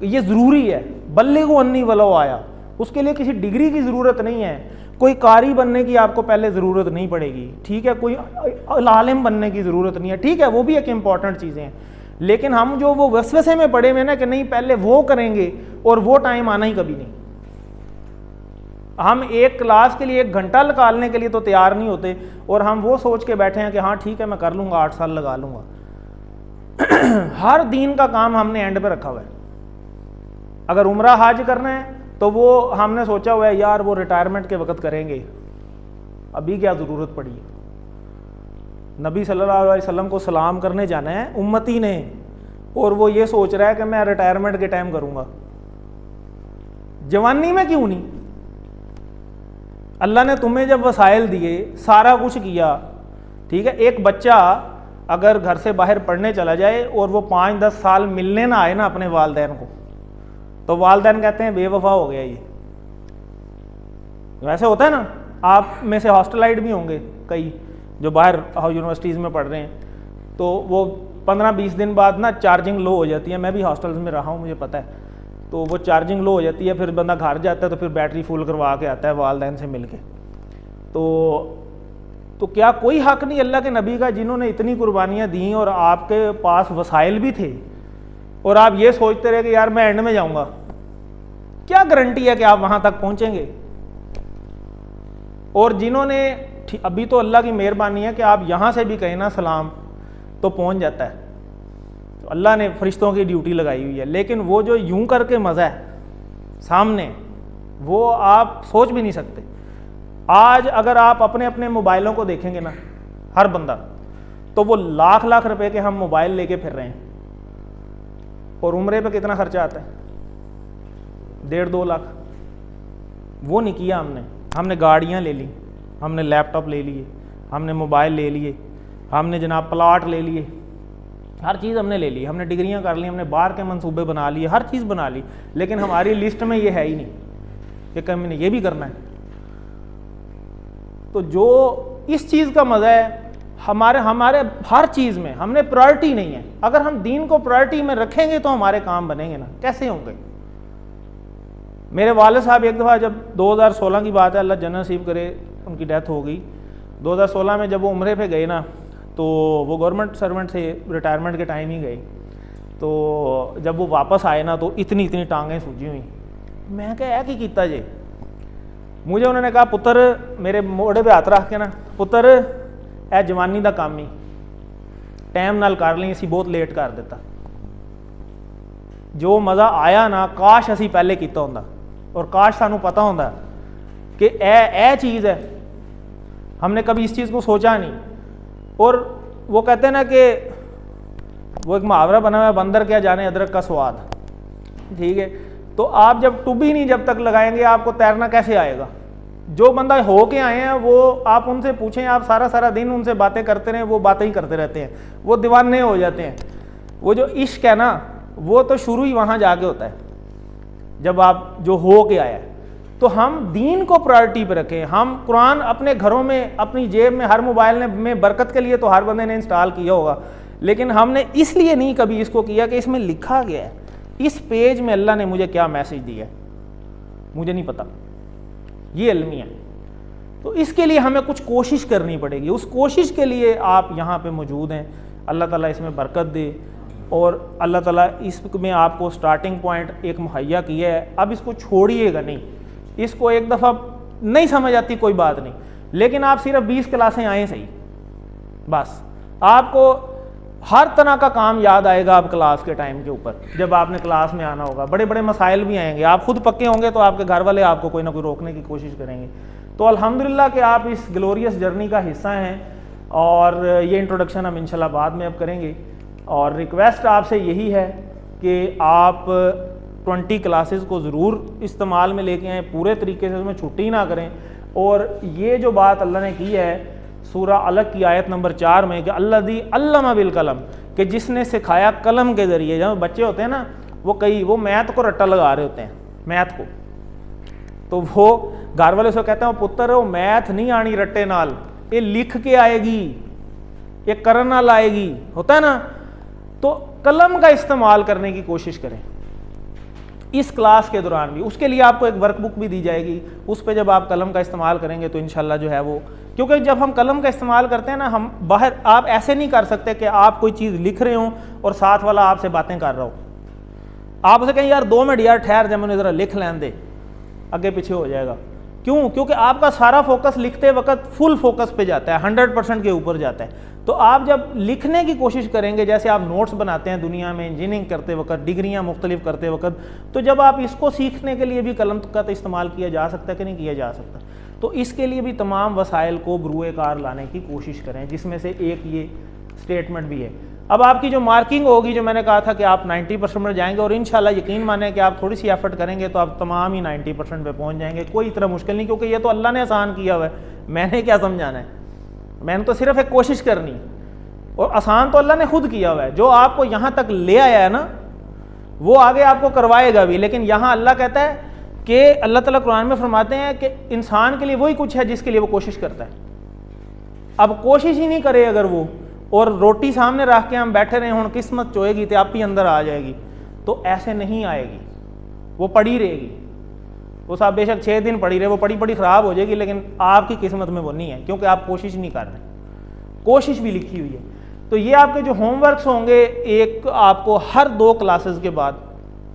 Speaker 1: ये ज़रूरी है। बल्लिगु अन्नी वलो आया, उसके लिए किसी डिग्री की ज़रूरत नहीं है। कोई कारी बनने की आपको पहले ज़रूरत नहीं पड़ेगी, ठीक है, कोई आलिम बनने की ज़रूरत नहीं है, ठीक है, वो भी एक इम्पॉर्टेंट चीज़ें हैं। लेकिन हम जो वो वसवसे में पड़े हुए ना कि नहीं पहले वो करेंगे, और वो टाइम आना ही कभी नहीं। हम एक क्लास के लिए 1 घंटा निकालने के लिए तो तैयार नहीं होते, और हम वो सोच के बैठे हैं कि हाँ ठीक है मैं कर लूँगा, 8 साल लगा लूँगा। हर दीन का काम हमने एंड पे रखा हुआ है। अगर उम्रा हज करना है तो वो हमने सोचा हुआ है यार वो रिटायरमेंट के वक्त करेंगे, अभी क्या ज़रूरत पड़ी है। नबी सल्लल्लाहु अलैहि वसल्लम को सलाम करने जाना है उम्मती ने, और वो ये सोच रहा है कि मैं रिटायरमेंट के टाइम करूँगा। जवानी में क्यों नहीं? अल्लाह ने तुम्हें जब वसाइल दिए, सारा कुछ किया, ठीक है, एक बच्चा अगर घर से बाहर पढ़ने चला जाए और वो 5-10 साल मिलने ना आए ना अपने वालिदैन को, तो वालिदैन कहते हैं बेवफा हो गया ये। वैसे होता है ना, आप में से हॉस्टलाइट भी होंगे कई जो बाहर यूनिवर्सिटीज़ में पढ़ रहे हैं, तो वो 15-20 दिन बाद ना चार्जिंग लो हो जाती है। मैं भी हॉस्टल्स में रहा हूँ, मुझे पता है। तो वो चार्जिंग लो हो जाती है, फिर बंदा घर जाता है तो फिर बैटरी फुल करवा के आता है वालिदैन से मिल के। तो क्या कोई हक नहीं अल्लाह के नबी का, जिन्होंने इतनी कुर्बानियाँ दी और आपके पास वसाइल भी थे, और आप ये सोचते रहे कि यार मैं एंड में जाऊँगा? क्या गारंटी है कि आप वहाँ तक पहुँचेंगे? और जिन्होंने, अभी तो अल्लाह की मेहरबानी है कि आप यहाँ से भी कहें ना सलाम तो पहुँच जाता है, तो अल्लाह ने फरिश्तों की ड्यूटी लगाई हुई है। लेकिन वो जो यूं करके मज़ा है सामने, वो आप सोच भी नहीं सकते। आज अगर आप अपने अपने मोबाइलों को देखेंगे ना, हर बंदा, तो वो लाख रुपए के हम मोबाइल लेके फिर रहे हैं, और उम्रे पे कितना खर्चा आता है? 1.5-2 लाख। वो नहीं किया हमने गाड़ियाँ ले ली, हमने लैपटॉप ले लिए, हमने मोबाइल ले लिए, हमने जनाब प्लाट ले लिए, हर चीज़ हमने ले ली, हमने डिग्रियां कर ली, हमने बाहर के मंसूबे बना लिए, हर चीज़ बना ली। लेकिन हमारी लिस्ट में ये है ही नहीं कि हमने ये भी करना है। तो जो इस चीज़ का मज़ा है, हमारे हर चीज़ में हमने प्रायोरिटी नहीं है। अगर हम दीन को प्रायोरिटी में रखेंगे तो हमारे काम बनेंगे ना, कैसे होंगे? मेरे वालिद साहब एक दफ़ा, जब 2016 की बात है, अल्लाह जन्नत नसीब करे, उनकी डेथ हो गई 2016 में, जब वो उम्रे पे गए ना, तो वो गवर्नमेंट सर्वेंट थे, रिटायरमेंट के टाइम ही गए। तो जब वो वापस आए ना, तो इतनी टांगें सूजी हुई। मैं क्या है कि कीता जे, मुझे उन्होंने कहा पुत्र, मेरे मोड़े पे हाथ रख के ना, पुत्र ए जवानी का काम ही टाइम नाल कर ली, असी बहुत लेट कर दिता। जो मज़ा आया ना, काश असी पहले किया होंदा, और काश सानू पता होंदा कि ए चीज़ है। हमने कभी इस चीज़ को सोचा नहीं। और वो कहते हैं ना कि वो एक मुहावरा बना हुआ है, बंदर क्या जाने अदरक का स्वाद, ठीक है। तो आप जब टुबी नहीं जब तक लगाएंगे, आपको तैरना कैसे आएगा? जो बंदा हो के आए हैं, वो आप उनसे पूछें, आप सारा दिन उनसे बातें करते रहें, वो बातें ही करते रहते हैं, वो दीवाने हो जाते हैं। वो जो इश्क है ना, वो तो शुरू ही वहाँ जाके होता है, जब आप जो हो के आया है। तो हम दीन को प्रायोरिटी पे रखें। हम कुरान अपने घरों में, अपनी जेब में, हर मोबाइल में बरकत के लिए तो हर बंदे ने इंस्टॉल किया होगा, लेकिन हमने इसलिए नहीं कभी इसको किया कि इसमें लिखा गया है, इस पेज में अल्लाह ने मुझे क्या मैसेज दिया है, मुझे नहीं पता, ये इल्मी है। तो इसके लिए हमें कुछ कोशिश करनी पड़ेगी। उस कोशिश के लिए आप यहाँ पे मौजूद हैं। अल्लाह ताला इसमें बरकत दे, और अल्लाह ताला इसमें आपको स्टार्टिंग पॉइंट एक मुहैया किया है। अब इसको छोड़िएगा नहीं। इसको एक दफ़ा नहीं समझ आती कोई बात नहीं, लेकिन आप सिर्फ 20 क्लासें आएँ सही, बस आपको हर तरह का काम याद आएगा। आप क्लास के टाइम के ऊपर जब आपने क्लास में आना होगा, बड़े बड़े मसाइल भी आएंगे। आप खुद पक्के होंगे तो आपके घर वाले आपको कोई ना कोई रोकने की कोशिश करेंगे। तो अल्हम्दुलिल्लाह कि आप इस ग्लोरियस जर्नी का हिस्सा हैं, और ये इंट्रोडक्शन हम इंशाल्लाह बाद में अब करेंगे। और रिक्वेस्ट आपसे यही है कि आप 20 क्लासेस को ज़रूर इस्तेमाल में लेके आएँ, पूरे तरीके से, उसमें छुट्टी ना करें। और ये जो बात अल्लाह ने की है सूरा अलग की आयत नंबर 4 में कि अल्लज़ी अल्लमा बिल कलम, कि जिसने सिखाया कलम के ज़रिए। जब बच्चे होते हैं ना, वो मैथ को रट्टा लगा रहे होते हैं, मैथ को, तो वो घर वाले से कहते हैं पुत्र वो मैथ नहीं आनी रट्टे नाल, ये लिख के आएगी, ये करन नाल आएगी, होता है ना। तो कलम का इस्तेमाल करने की कोशिश करें। इस क्लास के दौरान भी। उसके लिए आपको एक वर्कबुक भी दी जाएगी, उस पर जब आप कलम का इस्तेमाल करेंगे तो इंशाल्लाह जो है वो, क्योंकि जब हम कलम का इस्तेमाल करते हैं ना, हम बाहर आप ऐसे नहीं कर सकते कि आप कोई चीज़ लिख रहे हो और साथ वाला आपसे बातें कर रहा हो। आप उसे कहें यार 2 मिनट यार ठहर जा, मैंने ज़रा लिख लें दे, आगे पीछे हो जाएगा। क्यों? क्योंकि आपका सारा फोकस लिखते वक्त फुल फोकस पे जाता है, 100% के ऊपर जाता है। तो आप जब लिखने की कोशिश करेंगे, जैसे आप नोट्स बनाते हैं दुनिया में इंजीनियरिंग करते वक्त, डिग्रियां मुख्तलिफ करते वक्त, तो जब आप इसको सीखने के लिए भी कलम का तो इस्तेमाल किया जा सकता है कि नहीं किया जा सकता। तो इसके लिए भी तमाम वसाइल को बरूए कार लाने की कोशिश करें, जिसमें से एक ये स्टेटमेंट भी है। अब आपकी जो मार्किंग होगी, जो मैंने कहा था कि आप 90% में जाएंगे, और इंशाल्लाह यकीन माने कि आप थोड़ी सी एफर्ट करेंगे तो आप तमाम ही 90% पे पहुंच जाएंगे। कोई इतना मुश्किल नहीं, क्योंकि ये तो अल्लाह ने आसान किया हुआ है, मैंने क्या समझाना है, मैंने तो सिर्फ एक कोशिश करनी, और आसान तो अल्लाह ने खुद किया हुआ है। जो आपको यहाँ तक ले आया है ना, वो आगे आपको करवाएगा भी। लेकिन यहाँ अल्लाह कहता है कि अल्लाह ताला कुरान में फरमाते हैं कि इंसान के लिए वही कुछ है जिसके लिए वो कोशिश करता है। अब कोशिश ही नहीं करे अगर वो, और रोटी सामने रख के हम बैठे रहे हूँ किस्मत चोएगी तो आप ही अंदर आ जाएगी, तो ऐसे नहीं आएगी, वो पड़ी रहेगी। वो साहब बेशक 6 दिन पड़ी रहे, वो पड़ी ख़राब हो जाएगी, लेकिन आपकी किस्मत में वो नहीं है, क्योंकि आप कोशिश नहीं कर रहे। कोशिश भी लिखी हुई है। तो ये आपके जो होमवर्क्स होंगे, एक आपको हर 2 क्लासेस के बाद,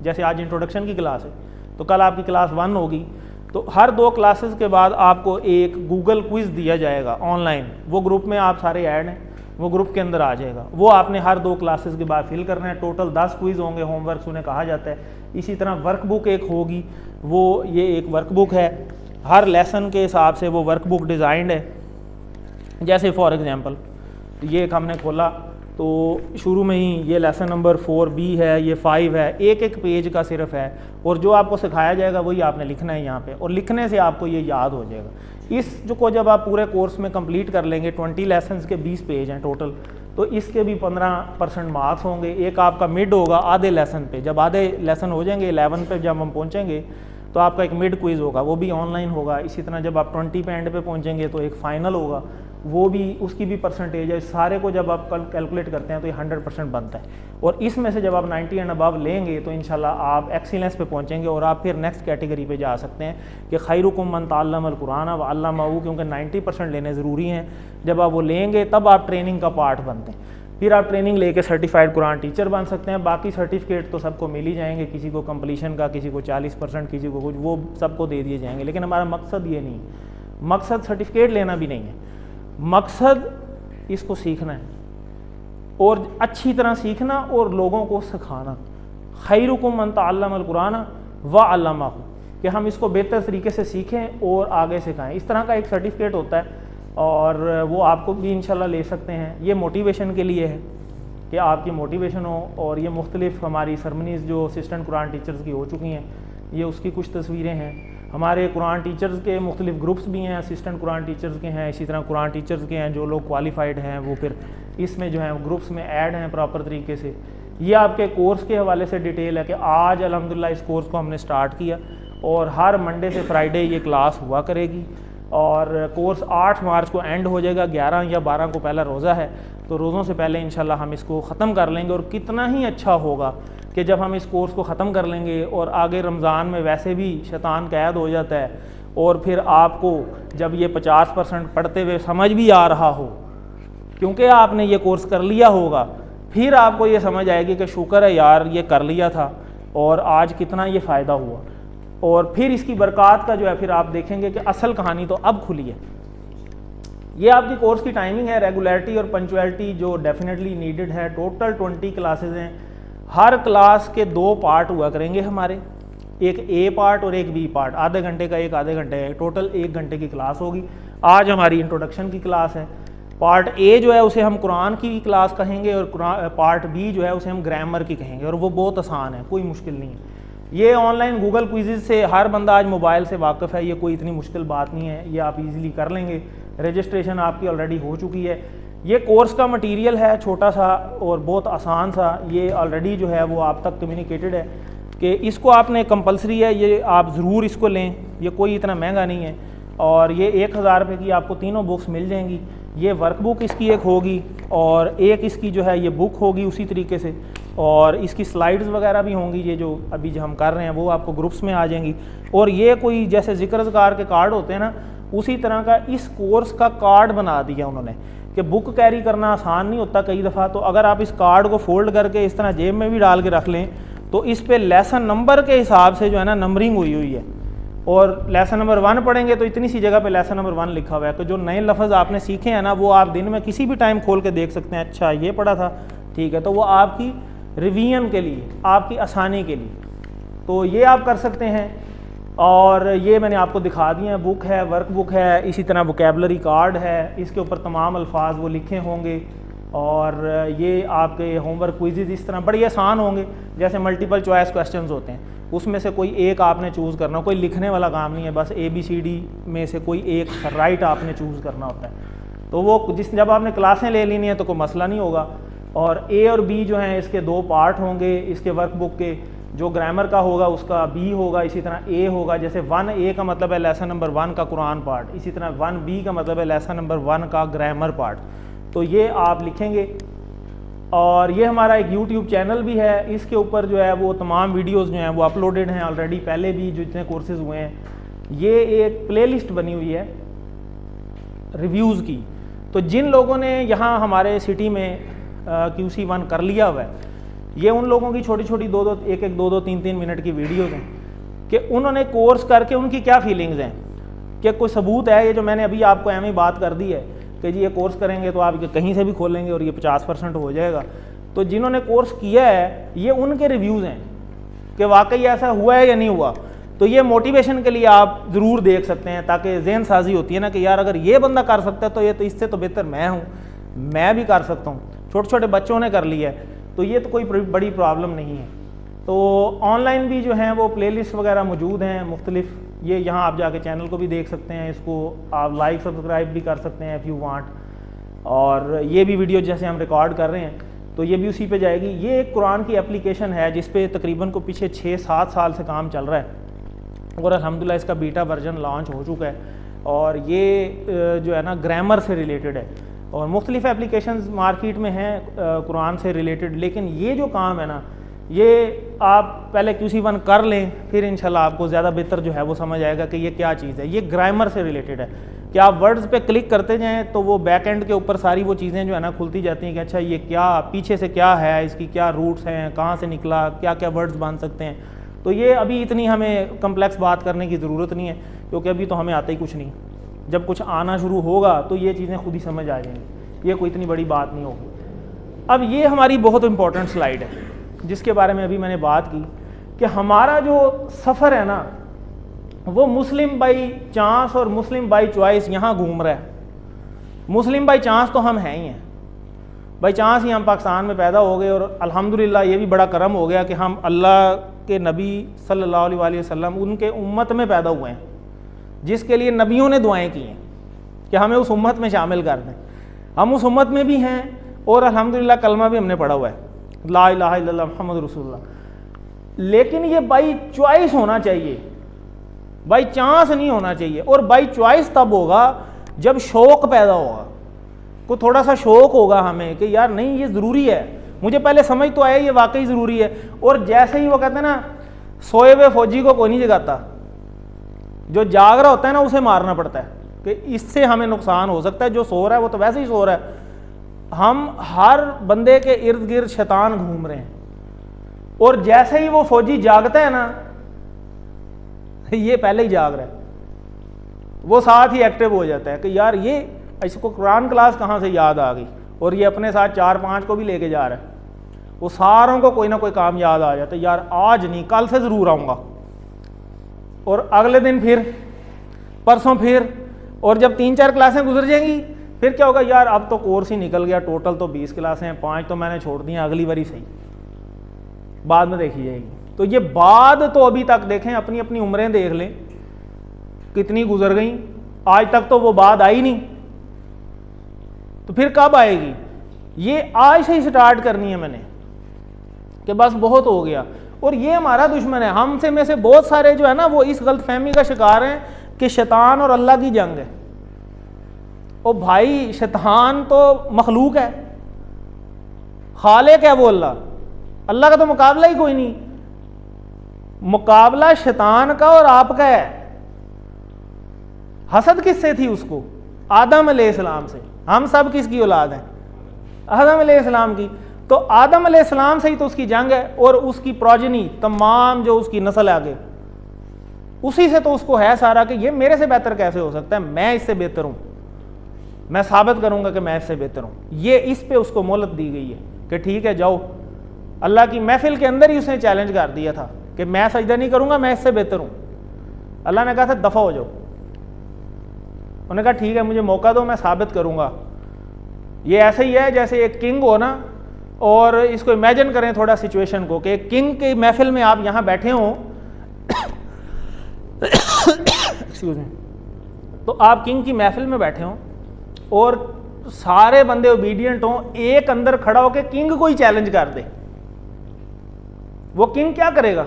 Speaker 1: जैसे आज इंट्रोडक्शन की क्लास है तो कल आपकी क्लास 1 होगी, तो हर 2 क्लासेस के बाद आपको एक गूगल क्विज़ दिया जाएगा ऑनलाइन। वो ग्रुप में आप सारे ऐड हैं, वो ग्रुप के अंदर आ जाएगा। वो आपने हर 2 क्लासेस के बाद फिल करना है। टोटल 10 क्विज़ होंगे, होमवर्क्स उन्हें कहा जाता है। इसी तरह वर्कबुक एक होगी, वो ये एक वर्कबुक है, हर लेसन के हिसाब से वो वर्कबुक डिज़ाइंड है। जैसे फॉर एग्जांपल ये एक हमने खोला तो शुरू में ही ये लेसन नंबर 4B है, ये 5 है, एक पेज का सिर्फ है, और जो आपको सिखाया जाएगा वही आपने लिखना है यहाँ पे, और लिखने से आपको ये याद हो जाएगा। इस जो को जब आप पूरे कोर्स में कंप्लीट कर लेंगे, 20 लेसन्स के 20 पेज हैं टोटल, तो इसके भी 15% मार्क्स होंगे। एक आपका मिड होगा आधे लेसन पे, जब आधे लेसन हो जाएंगे 11 पे जब हम पहुँचेंगे तो आपका एक मिड क्विज़ होगा, वो भी ऑनलाइन होगा। इसी तरह जब आप 20 पे एंड पे पहुँचेंगे तो एक फ़ाइनल होगा, वो भी, उसकी भी परसेंटेज है। सारे को जब आप कैलकुलेट करते हैं तो ये 100% बनता है, और इसमें से जब आप 90 एंड अबव लेंगे तो इंशाल्लाह आप एक्सीलेंस पे पहुंचेंगे, और आप फिर नेक्स्ट कैटेगरी पे जा सकते हैं कि खैरुकुम मन तअल्लमल कुरान व अल्लमहू, क्योंकि 90% लेने ज़रूरी हैं। जब आप वो लेंगे तब आप ट्रेनिंग का पार्ट बनते हैं, फिर आप ट्रेनिंग लेके सर्टिफाइड कुरान टीचर बन सकते हैं। बाकी सर्टिफिकेट तो सबको मिल ही जाएंगे, किसी को कंप्लीशन का, किसी को 40%, किसी को कुछ, वो सबको दे दिए जाएंगे। लेकिन हमारा मकसद ये नहीं, मकसद सर्टिफिकेट लेना भी नहीं है, मकसद इसको सीखना है, और अच्छी तरह सीखना और लोगों को सिखाना। खैरुकुम मन तअल्लमल कुरान व अल्लमहू, कि हम इसको बेहतर तरीके से सीखें और आगे सिखाएं। इस तरह का एक सर्टिफिकेट होता है, और वो आपको भी इंशाल्लाह ले सकते हैं। ये मोटिवेशन के लिए है कि आपकी मोटिवेशन हो, और ये मुख्तलिफ हमारी सरमनीज़ जो असिस्टेंट कुरान टीचर्स की हो चुकी हैं, ये उसकी कुछ तस्वीरें हैं। हमारे कुरान टीचर्स के मुख्तलिफ ग्रुप्स भी हैं, असिस्टेंट कुरान टीचर्स के हैं, इसी तरह कुरान टीचर्स के हैं जो लोग क्वालिफाइड हैं, वो फिर इसमें जो है ग्रुप्स में ऐड हैं प्रॉपर तरीके से। ये आपके कोर्स के हवाले से डिटेल है कि आज अल्हम्दुलिल्लाह इस कोर्स को हमने स्टार्ट किया, और हर मंडे से फ्राइडे ये क्लास हुआ करेगी, और कोर्स 8 मार्च को एंड हो जाएगा। 11 या 12 को पहला रोज़ा है, तो रोज़ों से पहले इंशाल्लाह हम इसको ख़त्म कर लेंगे। और कितना ही अच्छा होगा कि जब हम इस कोर्स को ख़त्म कर लेंगे, और आगे रमज़ान में वैसे भी शैतान कैद हो जाता है, और फिर आपको जब ये 50% पढ़ते हुए समझ भी आ रहा हो, क्योंकि आपने ये कोर्स कर लिया होगा, फिर आपको ये समझ आएगी कि शुक्र है यार ये कर लिया था, और आज कितना ये फ़ायदा हुआ। और फिर इसकी बरक़ात का जो है, फिर आप देखेंगे कि असल कहानी तो अब खुली है। ये आपकी कोर्स की टाइमिंग है, रेगुलरिटी और पंक्चुअलिटी जो डेफिनेटली नीडेड है। टोटल 20 क्लासेस हैं, हर क्लास के 2 पार्ट हुआ करेंगे हमारे, एक ए पार्ट और एक बी पार्ट, आधे घंटे का एक, आधे घंटे का, टोटल 1 घंटे की क्लास होगी। आज हमारी इंट्रोडक्शन की क्लास है। पार्ट ए जो है उसे हम कुरान की क्लास कहेंगे, और पार्ट बी जो है उसे हम ग्रामर की कहेंगे, और वो बहुत आसान है, कोई मुश्किल नहीं है। ये ऑनलाइन गूगल क्विज़ से हर बंदा आज मोबाइल से वाकिफ़ है, ये कोई इतनी मुश्किल बात नहीं है, ये आप इजीली कर लेंगे। रजिस्ट्रेशन आपकी ऑलरेडी हो चुकी है। ये कोर्स का मटेरियल है छोटा सा और बहुत आसान सा, ये ऑलरेडी जो है वो आप तक कम्युनिकेटेड है कि इसको आपने कंपलसरी है, ये आप ज़रूर इसको लें, ये कोई इतना महंगा नहीं है, और ये 1000 रुपये की आपको तीनों बुक्स मिल जाएंगी। ये वर्कबुक इसकी एक होगी, और एक इसकी जो है ये बुक होगी उसी तरीके से, और इसकी स्लाइड्स वगैरह भी होंगी, ये जो अभी जो हम कर रहे हैं वो आपको ग्रुप्स में आ जाएंगी। और ये कोई जैसे ज़िक्र ज़कार के कार्ड होते हैं ना, उसी तरह का इस कोर्स का कार्ड बना दिया उन्होंने कि बुक कैरी करना आसान नहीं होता कई दफ़ा। तो अगर आप इस कार्ड को फोल्ड करके इस तरह जेब में भी डाल के रख लें तो इस पे लेसन नंबर के हिसाब से जो है ना नंबरिंग हुई हुई है। और लेसन नंबर 1 पढ़ेंगे तो इतनी सी जगह पे लेसन नंबर 1 लिखा हुआ है। तो जो नए लफ्ज़ आपने सीखे हैं ना, वो आप दिन में किसी भी टाइम खोल के देख सकते हैं, अच्छा ये पढ़ा था, ठीक है। तो वो आपकी रिवीजन के लिए, आपकी आसानी के लिए, तो ये आप कर सकते हैं। और ये मैंने आपको दिखा दिए हैं, बुक है, वर्क बुक है, इसी तरह वोकेबलरी कार्ड है, इसके ऊपर तमाम अल्फाज वो लिखे होंगे। और ये आपके होमवर्क क्विज़ इस तरह बड़े आसान होंगे, जैसे मल्टीपल चॉइस क्वेश्चंस होते हैं, उसमें से कोई एक आपने चूज़ करना, कोई लिखने वाला काम नहीं है, बस ABCD में से कोई एक राइट आपने चूज़ करना होता है। तो वो जब आपने क्लासें ले लेनी है तो कोई मसला नहीं होगा। और A और B जो हैं इसके 2 पार्ट होंगे इसके वर्कबुक के, जो ग्रामर का होगा उसका B होगा, इसी तरह A होगा। जैसे 1A का मतलब है लेसन नंबर 1 का कुरान पार्ट, इसी तरह 1B का मतलब है लेसन नंबर 1 का ग्रामर पार्ट। तो ये आप लिखेंगे। और ये हमारा एक YouTube चैनल भी है, इसके ऊपर जो है वो तमाम वीडियोस जो हैं वो अपलोडेड हैं ऑलरेडी, पहले भी जो इतने कोर्सेज़ हुए हैं। ये एक प्लेलिस्ट बनी हुई है रिव्यूज़ की। तो जिन लोगों ने यहाँ हमारे सिटी में QC1 कर लिया हुआ है, ये उन लोगों की छोटी छोटी 2-2 3-3 मिनट की वीडियोज़ हैं कि उन्होंने कोर्स करके उनकी क्या फीलिंग्स हैं, कि कोई सबूत है ये जो मैंने अभी आपको एम ही बात कर दी है कि जी ये कोर्स करेंगे तो आप कहीं से भी खोलेंगे और ये 50% हो जाएगा। तो जिन्होंने कोर्स किया है ये उनके रिव्यूज़ हैं कि वाकई ऐसा हुआ है या नहीं हुआ। तो ये मोटिवेशन के लिए आप ज़रूर देख सकते हैं, ताकि ज़हन साजी होती है ना कि यार अगर ये बंदा कर सकता है तो ये तो इससे तो बेहतर मैं हूँ, मैं भी कर सकता हूँ। छोटे छोटे बच्चों ने कर लिया है तो ये तो कोई बड़ी प्रॉब्लम नहीं है। तो ऑनलाइन भी जो हैं वो प्लेलिस्ट वगैरह मौजूद हैं मुख्तलिफ, ये यहाँ आप जाके चैनल को भी देख सकते हैं, इसको आप लाइक सब्सक्राइब भी कर सकते हैं इफ़ यू वांट। और ये भी वीडियो जैसे हम रिकॉर्ड कर रहे हैं तो ये भी उसी पे जाएगी। ये एक कुरान की एप्लीकेशन है जिस पे तकरीबन को पीछे 6-7 साल से काम चल रहा है और अल्हम्दुलिल्लाह इसका बीटा वर्जन लॉन्च हो चुका है। और ये जो है ना ग्रामर से रिलेटेड है और मुख्तलिफ एप्लीकेशंस मार्केट में हैं कुरान से रिलेटेड, लेकिन ये जो काम है ना ये आप पहले QC1 कर लें, फिर इंशाल्लाह आपको ज़्यादा बेहतर जो है वो समझ आएगा कि ये क्या चीज़ है। ये ग्रामर से रिलेटेड है कि आप वर्ड्स पे क्लिक करते जाएं तो वो बैक एंड के ऊपर सारी वो चीज़ें जो है ना खुलती जाती हैं कि अच्छा ये क्या पीछे से क्या है, इसकी क्या रूट्स हैं, कहाँ से निकला, क्या क्या वर्ड्स बन सकते हैं। तो ये अभी इतनी हमें कम्प्लेक्स बात करने की ज़रूरत नहीं है क्योंकि अभी तो हमें आता ही कुछ नहीं। जब कुछ आना शुरू होगा तो ये चीज़ें खुद ही समझ आ जाएंगी, ये कोई इतनी बड़ी बात नहीं होगी। अब ये हमारी बहुत इंपॉर्टेंट स्लाइड है जिसके बारे में अभी मैंने बात की कि हमारा जो सफ़र है ना वो मुस्लिम बाई चांस और मुस्लिम बाई चॉइस यहाँ घूम रहा है। मुस्लिम बाई चांस तो हम हैं ही हैं, बाई चांस ही हम पाकिस्तान में पैदा हो गए और अल्हम्दुलिल्लाह ये भी बड़ा करम हो गया कि हम अल्लाह के नबी सल्लल्लाहु अलैहि वसल्लम उनके उम्मत में पैदा हुए हैं, जिसके लिए नबियों ने दुआएं की हैं कि हमें उस उम्मत में शामिल कर दें। हम उस उम्मत में भी हैं और अल्हम्दुलिल्लाह कलमा भी हमने पढ़ा हुआ है, ला इलाहा इल्लल्लाह मुहम्मद रसूलुल्लाह। लेकिन ये बाई चॉइस होना चाहिए, बाई चांस नहीं होना चाहिए। और बाई चॉइस तब होगा जब शौक़ पैदा होगा, को थोड़ा सा शौक़ होगा हमें कि यार नहीं ये ज़रूरी है, मुझे पहले समझ तो आया ये वाकई ज़रूरी है। और जैसे ही वो कहते हैं ना सोए हुए फौजी को कोई नहीं जगाता, जो जाग रहा होता है ना उसे मारना पड़ता है कि इससे हमें नुकसान हो सकता है। जो सो रहा है वो तो वैसे ही सो रहा है। हम हर बंदे के इर्द गिर्द शैतान घूम रहे हैं और जैसे ही वो फौजी जागता है ना ये पहले ही जाग रहा है, वो साथ ही एक्टिव हो जाता है कि यार ये इसको कुरान क्लास कहाँ से याद आ गई, और ये अपने साथ 4-5 को भी लेके जा रहा है। वो सारों को कोई ना कोई काम याद आ जाता है, यार आज नहीं कल से ज़रूर आऊँगा। और अगले दिन फिर, परसों फिर, और जब 3-4 क्लासें गुजर जाएंगी फिर क्या होगा, यार अब तो कोर्स ही निकल गया, टोटल तो 20 क्लासें हैं, 5 तो मैंने छोड़ दी, अगली बारी सही, बाद में देखी जाएगी। तो ये बाद तो अभी तक देखें, अपनी अपनी उम्रें देख लें कितनी गुजर गई, आज तक तो वो बाद आई नहीं, तो फिर कब आएगी। ये आज से ही स्टार्ट करनी है मैंने कि बस बहुत हो गया। और ये हमारा दुश्मन है, हमसे में से बहुत सारे जो है ना वो इस गलतफहमी का शिकार हैं कि शैतान और अल्लाह की जंग है। ओ भाई शैतान तो मखलूक है, खालिक है वो अल्लाह, अल्लाह का तो मुकाबला ही कोई नहीं। मुकाबला शैतान का और आपका है। हसद किससे थी उसको? आदम अलैहिस्सलाम से। हम सब किसकी औलाद हैं? आदम अलैहिस्सलाम की। तो आदम अलैहिस्सलाम से ही तो उसकी जंग है, और उसकी प्रोजनी तमाम जो उसकी नस्ल है आगे, उसी से तो उसको है सारा कि ये मेरे से बेहतर कैसे हो सकता है, मैं इससे बेहतर हूं, मैं साबित करूंगा कि मैं इससे बेहतर हूं। ये इस पे उसको मोहलत दी गई है कि ठीक है जाओ। अल्लाह की महफिल के अंदर ही उसने चैलेंज कर दिया था कि मैं सजदा नहीं करूंगा, मैं इससे बेहतर हूं। अल्लाह ने कहा था दफा हो जाओ। उन्होंने कहा ठीक है मुझे मौका दो, मैं साबित करूंगा। ये ऐसे ही है जैसे एक किंग हो ना, और इसको इमेजिन करें थोड़ा सिचुएशन को कि एक किंग की महफिल में आप यहां बैठे हो एक्सक्यूज मी, तो आप किंग की महफिल में बैठे हो और सारे बंदे ओबीडियंट हो, एक अंदर खड़ा होकर किंग को ही चैलेंज कर दे, वो किंग क्या करेगा?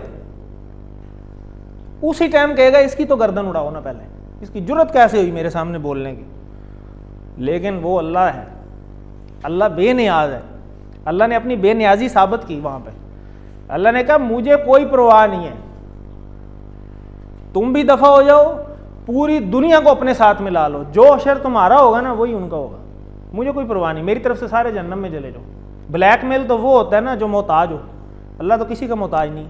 Speaker 1: उसी टाइम कहेगा इसकी तो गर्दन उड़ाओ ना, पहले इसकी जुर्रत कैसे हुई मेरे सामने बोलने की। लेकिन वो अल्लाह है, अल्लाह बेनियाज है। अल्लाह ने अपनी बेनियाजी साबित की वहां पे। अल्लाह ने कहा मुझे कोई परवाह नहीं है, तुम भी दफा हो जाओ, पूरी दुनिया को अपने साथ मिला लो, जो अशर तुम्हारा होगा ना वही उनका होगा, मुझे कोई परवाह नहीं, मेरी तरफ से सारे जन्नत में चले जाओ। ब्लैकमेल तो वो होता है ना जो मोहताज हो, अल्लाह तो किसी का मोहताज नहीं।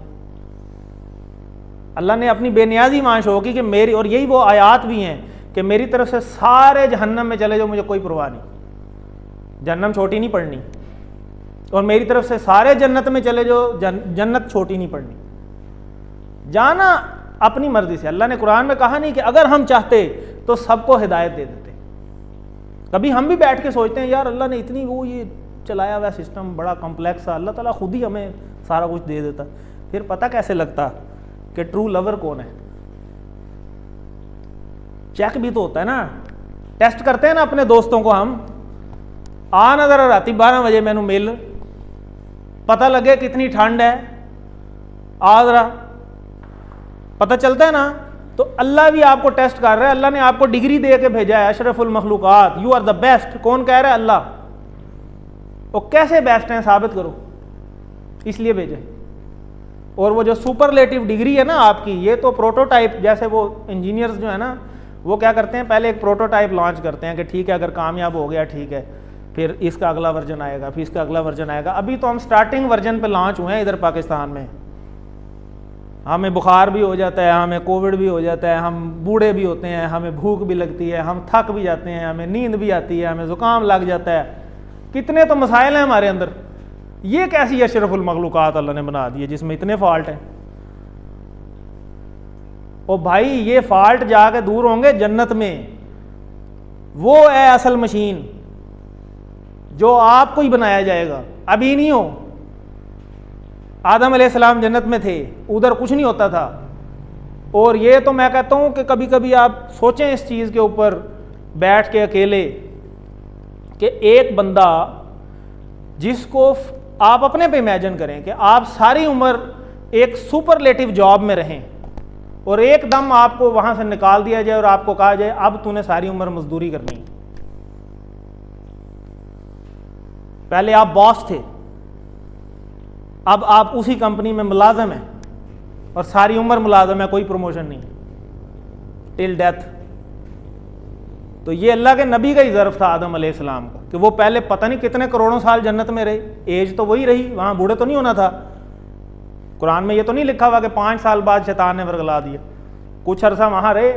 Speaker 1: अल्लाह ने अपनी बेनियाजी मान शो की कि मेरी, और यही वो आयात भी हैं कि मेरी तरफ से सारे जहन्नम में चले जाओ, मुझे कोई परवाह नहीं, जहन्नम छोटी नहीं पड़नी, और मेरी तरफ से सारे जन्नत में चले जाओ, जन्नत छोटी नहीं पड़नी। जाना अपनी मर्जी से। अल्लाह ने कुरान में कहा नहीं कि अगर हम चाहते तो सबको हिदायत दे देते। कभी हम भी बैठ के सोचते हैं यार अल्लाह ने इतनी वो ये चलाया हुआ सिस्टम बड़ा कॉम्प्लेक्स है, अल्लाह ताला खुद ही हमें सारा कुछ दे देता, फिर पता कैसे लगता कि ट्रू लवर कौन है? चेक भी तो होता है ना, टेस्ट करते हैं ना अपने दोस्तों को हम। आ ना जरा राती 12 बजे मैनू मिल, पता लगे कितनी ठंड है, आ जरा, पता चलता है ना। तो अल्लाह भी आपको टेस्ट कर रहा है। अल्लाह ने आपको डिग्री दे के भेजा है, अशरफुल मखलूकात, यू आर द बेस्ट। कौन कह रहा है? अल्लाह। तो कैसे बेस्ट हैं साबित करो, इसलिए भेजे। और वो जो सुपरलेटिव डिग्री है ना आपकी, ये तो प्रोटोटाइप, जैसे वो इंजीनियर्स जो है ना वो क्या करते हैं, पहले एक प्रोटोटाइप लॉन्च करते हैं कि ठीक है अगर कामयाब हो गया ठीक है, फिर इसका अगला वर्जन आएगा, फिर इसका अगला वर्जन आएगा। अभी तो हम स्टार्टिंग वर्जन पे लॉन्च हुए हैं इधर पाकिस्तान में। हमें बुखार भी हो जाता है, हमें कोविड भी हो जाता है, हम बूढ़े भी होते हैं, हमें भूख भी लगती है, हम थक भी जाते हैं, हमें नींद भी आती है, हमें ज़ुकाम लग जाता है, कितने तो मसाइल हैं हमारे अंदर। ये कैसी अशरफुल मखलूकात अल्लाह ने बना दी है जिसमें इतने फॉल्ट हैं। ओ भाई ये फॉल्ट जाके दूर होंगे जन्नत में। वो है असल मशीन जो आपको ही बनाया जाएगा, अभी नहीं हो। आदम अलैहिस्सलाम जन्नत में थे, उधर कुछ नहीं होता था। और ये तो मैं कहता हूं कि कभी कभी आप सोचें इस चीज़ के ऊपर बैठ के अकेले, कि एक बंदा जिसको आप अपने पे इमेजिन करें कि आप सारी उम्र एक सुपरलेटिव जॉब में रहें और एकदम आपको वहां से निकाल दिया जाए और आपको कहा जाए अब तूने सारी उम्र मजदूरी करनी है। पहले आप बॉस थे, अब आप उसी कंपनी में मुलाजिम हैं और सारी उम्र मुलाजिम है, कोई प्रमोशन नहीं टिल डेथ। तो ये अल्लाह के नबी का ही ज़र्फ था आदम अलैहिस्सलाम का कि वो पहले पता नहीं कितने करोड़ों साल जन्नत में रहे, एज तो वही रही, वहां बूढ़े तो नहीं होना था। कुरान में ये तो नहीं लिखा हुआ कि 5 साल बाद शैतान ने वर्गला दिया। कुछ अरसा वहां रहे,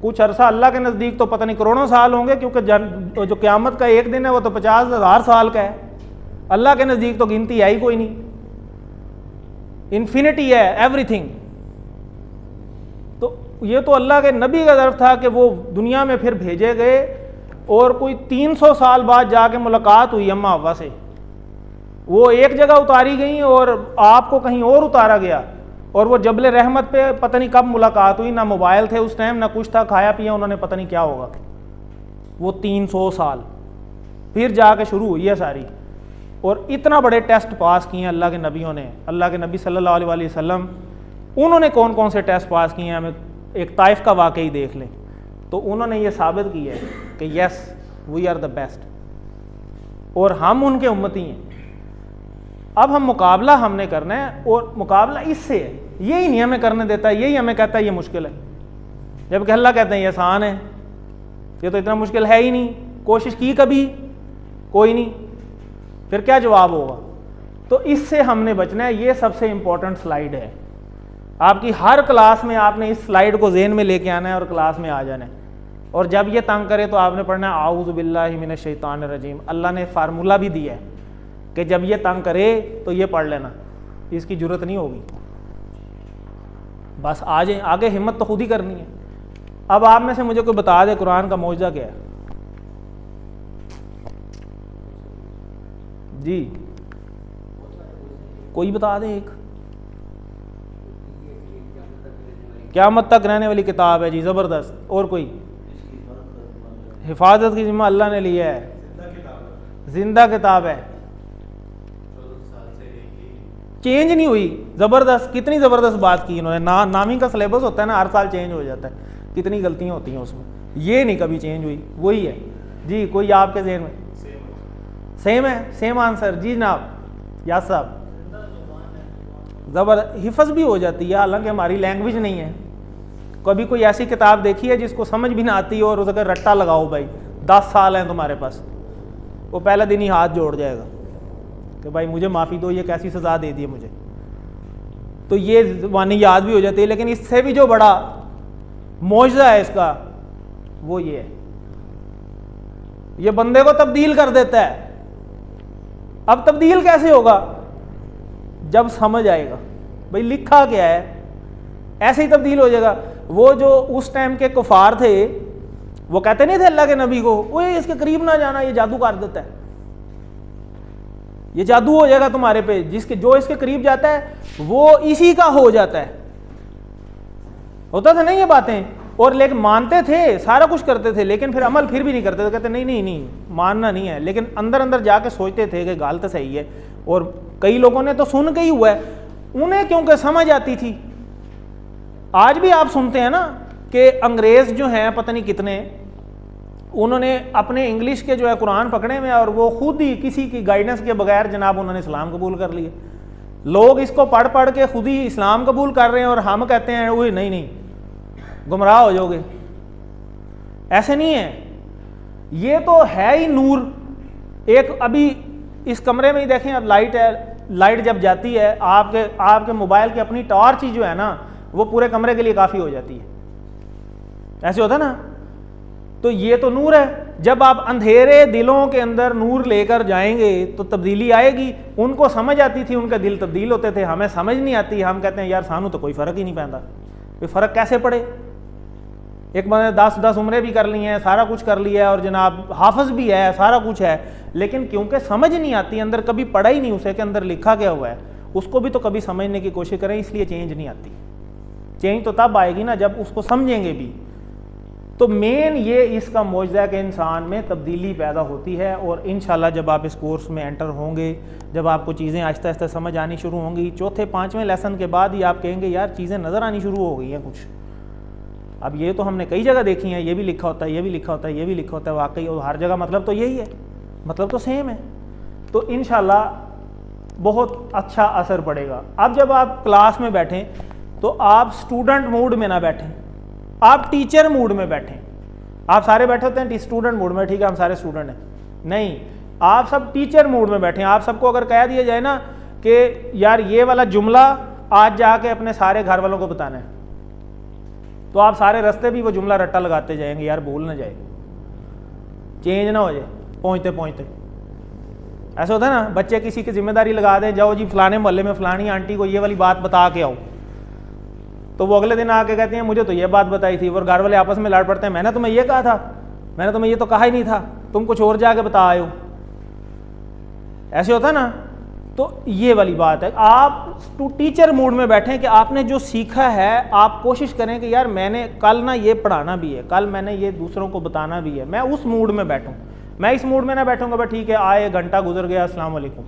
Speaker 1: कुछ अरसा अल्लाह के नज़दीक तो पता नहीं करोड़ों साल होंगे, क्योंकि जो क़यामत का एक दिन है वो तो 50,000 साल का है। अल्लाह के नज़दीक तो गिनती है ही कोई नहीं, इन्फिनिटी है एवरीथिंग। तो ये तो अल्लाह के नबी का ज़र्फ था कि वो दुनिया में फिर भेजे गए और कोई 300 साल बाद जाके मुलाकात हुई अम्मा हव्वा से। वो एक जगह उतारी गई और आपको कहीं और उतारा गया, और वो जबल रहमत पे पता नहीं कब मुलाकात हुई, ना मोबाइल थे उस टाइम, ना कुछ था, खाया पिया उन्होंने पता नहीं क्या होगा। वो 300 साल फिर जाके शुरू हुई है सारी। और इतना बड़े टेस्ट पास किए हैं अल्लाह के नबियों ने। अल्लाह के नबी सल्लल्लाहु अलैहि वसल्लम उन्होंने कौन कौन से टेस्ट पास किए हैं, हमें एक ताइफ का वाकई देख लें तो उन्होंने ये साबित किया है कि yes we are the best और हम उनके उम्मती हैं। अब हम मुकाबला हमने करना है, और मुकाबला इससे है, यही नहीं हमें करने देता, यही हमें कहता है ये मुश्किल है, जबकि अल्लाह कहते हैं ये आसान है, ये तो इतना मुश्किल है ही नहीं, कोशिश की कभी कोई नहीं, फिर क्या जवाब होगा। तो इससे हमने बचना है। ये सबसे इंपॉर्टेंट स्लाइड है आपकी, हर क्लास में आपने इस स्लाइड को ज़हन में लेके आना है और क्लास में आ जाना है, और जब ये तंग करे तो आपने पढ़ना है आऊज़ु बिल्लाहि मिनश शैतानिर रजीम। अल्लाह ने फार्मूला भी दिया है कि जब ये तंग करे तो ये पढ़ लेना, इसकी ज़रूरत नहीं होगी, बस आ जाए आगे, हिम्मत तो खुद ही करनी है। अब आप में से मुझे कोई बता दे कुरान का मौजज़ा क्या है जी, कोई बता दे एक। क़यामत तक रहने वाली किताब है जी, ज़बरदस्त। और कोई? हिफाजत की जिम्मा अल्लाह ने लिया है, जिंदा किताब है, चेंज नहीं हुई। ज़बरदस्त, कितनी ज़बरदस्त बात की इन्होंने। नामी का सिलेबस होता है ना, हर साल चेंज हो जाता है, कितनी गलतियाँ होती हैं उसमें, ये नहीं कभी चेंज हुई, वही है जी। कोई आपके ज़हन में? सेम है, सेम आंसर जी जनाब, या साहब। हिफज भी हो जाती है, हालांकि हमारी लैंग्वेज नहीं है। कभी कोई ऐसी किताब देखी है जिसको समझ भी ना आती और उसका रट्टा लगाओ भाई, 10 साल हैं तुम्हारे पास, वो पहला दिन ही हाथ जोड़ जाएगा कि भाई मुझे माफ़ी दो, ये कैसी सज़ा दे दी मुझे। तो ये ज़बानी याद भी हो जाती है, लेकिन इससे भी जो बड़ा मौजज़ा है इसका वो ये है, ये बंदे को तब्दील कर देता है। अब तब्दील कैसे होगा? जब समझ आएगा भाई लिखा क्या है, ऐसे ही तब्दील हो जाएगा। वो जो उस टाइम के कुफार थे वो कहते नहीं थे अल्लाह के नबी को, ओए इसके करीब ना जाना, ये जादू कर देता है, ये जादू हो जाएगा तुम्हारे पे, जो इसके करीब जाता है वो इसी का हो जाता है। होता था नहीं ये बातें, और लेकिन मानते थे, सारा कुछ करते थे, लेकिन फिर अमल फिर भी नहीं करते थे, कहते नहीं नहीं नहीं मानना नहीं है, लेकिन अंदर अंदर जाके सोचते थे कि गाल तो सही है। और कई लोगों ने तो सुन के ही हुआ है, उन्हें क्योंकि समझ आती थी। आज भी आप सुनते हैं ना कि अंग्रेज जो हैं पता नहीं कितने, उन्होंने अपने इंग्लिश के जो है कुरान पकड़े हुए और वो खुद ही किसी की गाइडेंस के बगैर जनाब उन्होंने इस्लाम कबूल कर लिए। लोग इसको पढ़ पढ़ के खुद ही इस्लाम कबूल कर रहे हैं और हम कहते हैं वो नहीं नहीं गुमराह हो जाओगे। ऐसे नहीं है, ये तो है ही नूर। एक अभी इस कमरे में ही देखें, अब लाइट है, लाइट जब जाती है आपके मोबाइल की अपनी टॉर्च ही जो है ना वो पूरे कमरे के लिए काफ़ी हो जाती है, ऐसे होता ना। तो ये तो नूर है, जब आप अंधेरे दिलों के अंदर नूर लेकर जाएंगे तो तब्दीली आएगी। उनको समझ आती थी, उनके दिल तब्दील होते थे, हमें समझ नहीं आती। हम कहते हैं यार सानू तो कोई फ़र्क ही नहीं पैदा, कोई फ़र्क कैसे पड़े। एक बंदे 10 उम्रें भी कर ली हैं, सारा कुछ कर लिया है और जनाब हाफिज भी है, सारा कुछ है, लेकिन क्योंकि समझ नहीं आती, अंदर कभी पढ़ा ही नहीं उसे कि अंदर लिखा क्या हुआ है, उसको भी तो कभी समझने की कोशिश करें, इसलिए चेंज नहीं आती। चेंज तो तब आएगी ना जब उसको समझेंगे भी। तो मेन ये इसका मौजज़ा है कि इंसान में तब्दीली पैदा होती है, और इंशाल्लाह जब आप इस कोर्स में एंटर होंगे, जब आपको चीज़ें आहिस्ता आहिस्ता समझ आनी शुरू होंगी, चौथे 5वें लेसन के बाद ही आप कहेंगे यार चीज़ें नज़र आनी शुरू हो गई हैं कुछ। अब ये तो हमने कई जगह देखी हैं, ये भी लिखा होता है, ये भी लिखा होता है, ये भी लिखा होता है, वाकई और हर जगह मतलब तो यही है, मतलब तो सेम है। तो इंशाल्लाह बहुत अच्छा असर पड़ेगा। अब जब आप क्लास में बैठें तो आप स्टूडेंट मूड में ना बैठें, आप टीचर मूड में बैठें। आप सारे बैठे होते हैं स्टूडेंट मूड में, ठीक है हम सारे स्टूडेंट हैं, नहीं, आप सब टीचर मूड में बैठें। आप सबको अगर कह दिया जाए ना कि यार ये वाला जुमला आज जाके अपने सारे घर वालों को बताना है, तो आप सारे रास्ते भी वो जुमला रट्टा लगाते जाएंगे, यार भूल ना जाए, चेंज ना हो जाए पहुँचते पहुँचते। ऐसा होता है ना, बच्चे किसी की जिम्मेदारी लगा दें, जाओ जी फलाने मोहल्ले में फलानी आंटी को ये वाली बात बता के आओ, तो वो अगले दिन आके कहते हैं मुझे तो ये बात बताई थी, और घर वाले आपस में लड़ पड़ते हैं, मैंने तुम्हें ये कहा था, मैंने तुम्हें ये तो कहा ही नहीं था, तुम कुछ और जाके बता आए हो। ऐसे होता है ना। तो ये वाली बात है, आप टीचर मूड में बैठें कि आपने जो सीखा है आप कोशिश करें कि यार मैंने कल ना ये पढ़ाना भी है, कल मैंने ये दूसरों को बताना भी है, मैं उस मूड में बैठूं। मैं इस मूड में ना बैठूंगा भाई ठीक है आए घंटा गुजर गया अस्सलाम वालेकुम,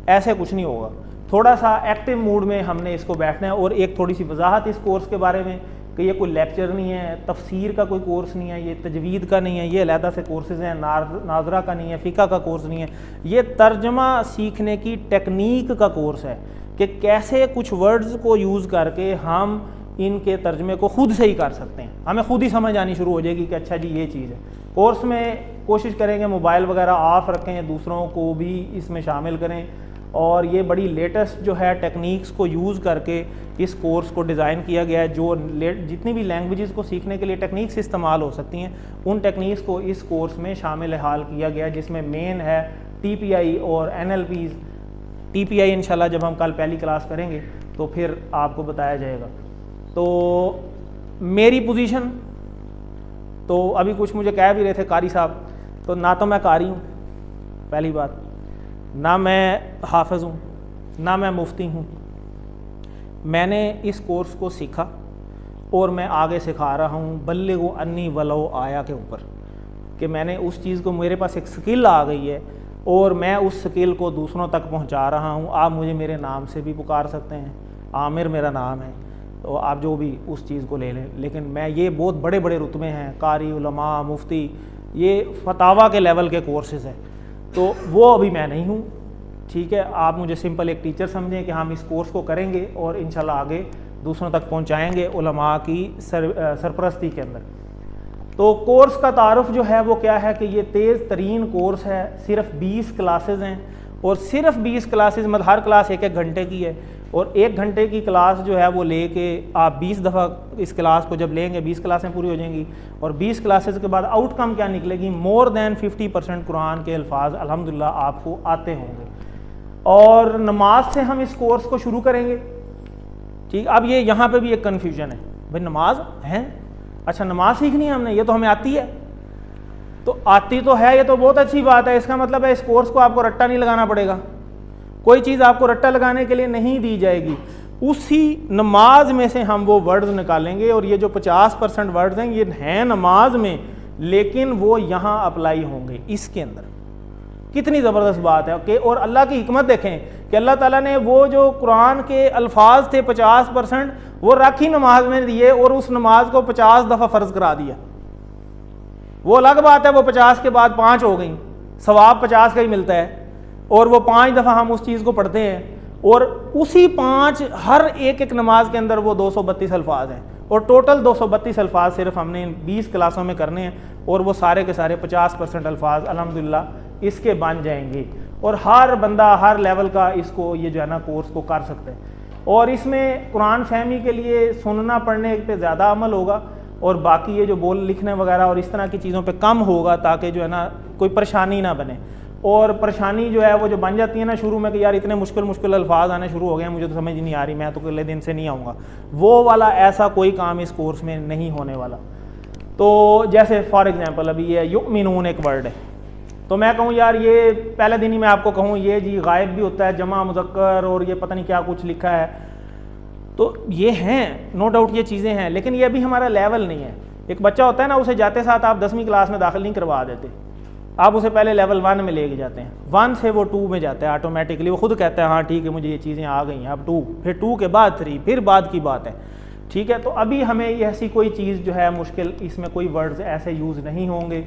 Speaker 1: ऐसे कुछ नहीं होगा। थोड़ा सा एक्टिव मूड में हमने इसको बैठना है। और एक थोड़ी सी वजाहत इस कोर्स के बारे में कि ये कोई लेक्चर नहीं है, तफसीर का कोई कोर्स नहीं है, ये तजवीद का नहीं है, ये अलहदा से कोर्सेज़ हैं, नाजरा का नहीं है, फ़िक़ा का कोर्स नहीं है, ये तर्जमा सीखने की टेक्निक का कोर्स है कि कैसे कुछ वर्ड्स को यूज़ करके हम इनके तर्जमे को खुद से ही कर सकते हैं। हमें खुद ही समझ आनी शुरू हो जाएगी कि अच्छा जी ये चीज़ है। कोर्स में कोशिश करेंगे मोबाइल वगैरह ऑफ़ रखें, दूसरों को भी इसमें शामिल करें, और ये बड़ी लेटेस्ट जो है टेक्निक्स को यूज़ करके इस कोर्स को डिज़ाइन किया गया है। जो जितनी भी लैंग्वेजेस को सीखने के लिए टेक्निक्स इस्तेमाल हो सकती हैं, उन टेक्निक्स को इस कोर्स में शामिल हाल किया गया है, जिसमें मेन है TPI और NLPs। TPI इंशाल्लाह जब हम कल पहली क्लास करेंगे तो फिर आपको बताया जाएगा। तो मेरी पोजीशन तो अभी कुछ मुझे कह भी रहे थे कारी साहब, तो ना तो मैं कारी हूँ पहली बात, ना मैं हाफिज़ हूँ, ना मैं मुफ्ती हूँ। मैंने इस कोर्स को सीखा और मैं आगे सिखा रहा हूँ बल्लिगु अन्नी वलो आया के ऊपर, कि मैंने उस चीज़ को, मेरे पास एक स्किल आ गई है और मैं उस स्किल को दूसरों तक पहुँचा रहा हूँ। आप मुझे मेरे नाम से भी पुकार सकते हैं, आमिर मेरा नाम है, तो आप जो भी उस चीज़ को ले लें, लेकिन मैं ये बहुत बड़े बड़े रुतबे हैं, कारी, उलमा, मुफ्ती, ये फतावा के लेवल के कोर्सेज़ हैं, तो वो अभी मैं नहीं हूँ। ठीक है, आप मुझे सिंपल एक टीचर समझें कि हम इस कोर्स को करेंगे और इंशाल्लाह आगे दूसरों तक पहुँचाएँगे उलमा की सरपरस्ती के अंदर। तो कोर्स का तारुफ जो है वो क्या है कि ये तेज़ तरीन कोर्स है, सिर्फ 20 क्लासेस हैं, और सिर्फ 20 क्लासेस मतलब हर क्लास 1-1 घंटे की है, और 1 घंटे की क्लास जो है वो लेके आप 20 दफ़ा इस क्लास को जब लेंगे 20 क्लासें पूरी हो जाएंगी, और 20 क्लासेस के बाद आउटकम क्या निकलेगी, मोर दैन 50% कुरान के अल्फाज अल्हम्दुलिल्लाह आपको आते होंगे। और नमाज से हम इस कोर्स को शुरू करेंगे। ठीक, अब ये यहाँ पे भी एक कन्फ्यूजन है, भाई नमाज है, अच्छा नमाज सीखनी है हमने, ये तो हमें आती है, तो आती तो है, ये तो बहुत अच्छी बात है। इसका मतलब है इस कोर्स को आपको रट्टा नहीं लगाना पड़ेगा, कोई चीज़ आपको रट्टा लगाने के लिए नहीं दी जाएगी। उसी नमाज में से हम वो वर्ड्स निकालेंगे, और ये जो 50% वर्ड्स हैं ये हैं नमाज में, लेकिन वो यहाँ अप्लाई होंगे इसके अंदर। कितनी ज़बरदस्त बात है कि, और अल्लाह की हिकमत देखें कि अल्लाह ताला ने वो जो कुरान के अल्फाज थे 50% वो राखी नमाज में दिए, और उस नमाज को 50 दफ़ा फ़र्ज करा दिया। वो अलग बात है, वो 50 के बाद 5 हो गई, सवाब 50 का ही मिलता है, और वो 5 दफ़ा हम उस चीज़ को पढ़ते हैं, और उसी 5 हर एक नमाज के अंदर वो 232 अल्फाज हैं, और टोटल 232 अल्फाज सिर्फ हमने 20 क्लासों में करने हैं, और वो सारे के सारे 50% अल्फाज अल्हम्दुलिल्लाह इसके बन जाएंगे, और हर बंदा हर लेवल का इसको ये जो है ना कोर्स को कर सकते हैं। और इसमें कुरान फहमी के लिए सुनना पढ़ने पे ज़्यादा अमल होगा, और बाकी ये जो बोल लिखने वगैरह और इस तरह की चीज़ों पे कम होगा, ताकि जो है ना कोई परेशानी ना बने। और परेशानी जो है वो जो बन जाती है ना शुरू में कि यार इतने मुश्किल मुश्किल अल्फाज आने शुरू हो गए हैं, मुझे तो समझ ही नहीं आ रही, मैं तो अगले दिन से नहीं आऊँगा, वो वाला ऐसा कोई काम इस कोर्स में नहीं होने वाला। तो जैसे फॉर एग्ज़ाम्पल अभी ये युमिनून एक वर्ड है, तो मैं कहूँ यार ये पहले दिन ही मैं आपको कहूँ ये जी गायब भी होता है, जमा मुज़क्कर, और ये पता नहीं क्या कुछ लिखा है, तो ये हैं नो डाउट ये चीज़ें हैं, लेकिन ये अभी हमारा लेवल नहीं है। एक बच्चा होता है ना, उसे जाते साथ आप 10वीं क्लास में दाखिल नहीं करवा देते, आप उसे पहले लेवल 1 में लेके जाते हैं, 1 से वो 2 में जाता है ऑटोमेटिकली, वो खुद कहता है हाँ ठीक है मुझे ये चीज़ें आ गई हैं, अब 2, फिर 2 के बाद 3, फिर बाद की बात है। ठीक है, तो अभी हमें ऐसी कोई चीज़ जो है मुश्किल, इसमें कोई वर्ड्स ऐसे यूज़ नहीं होंगे,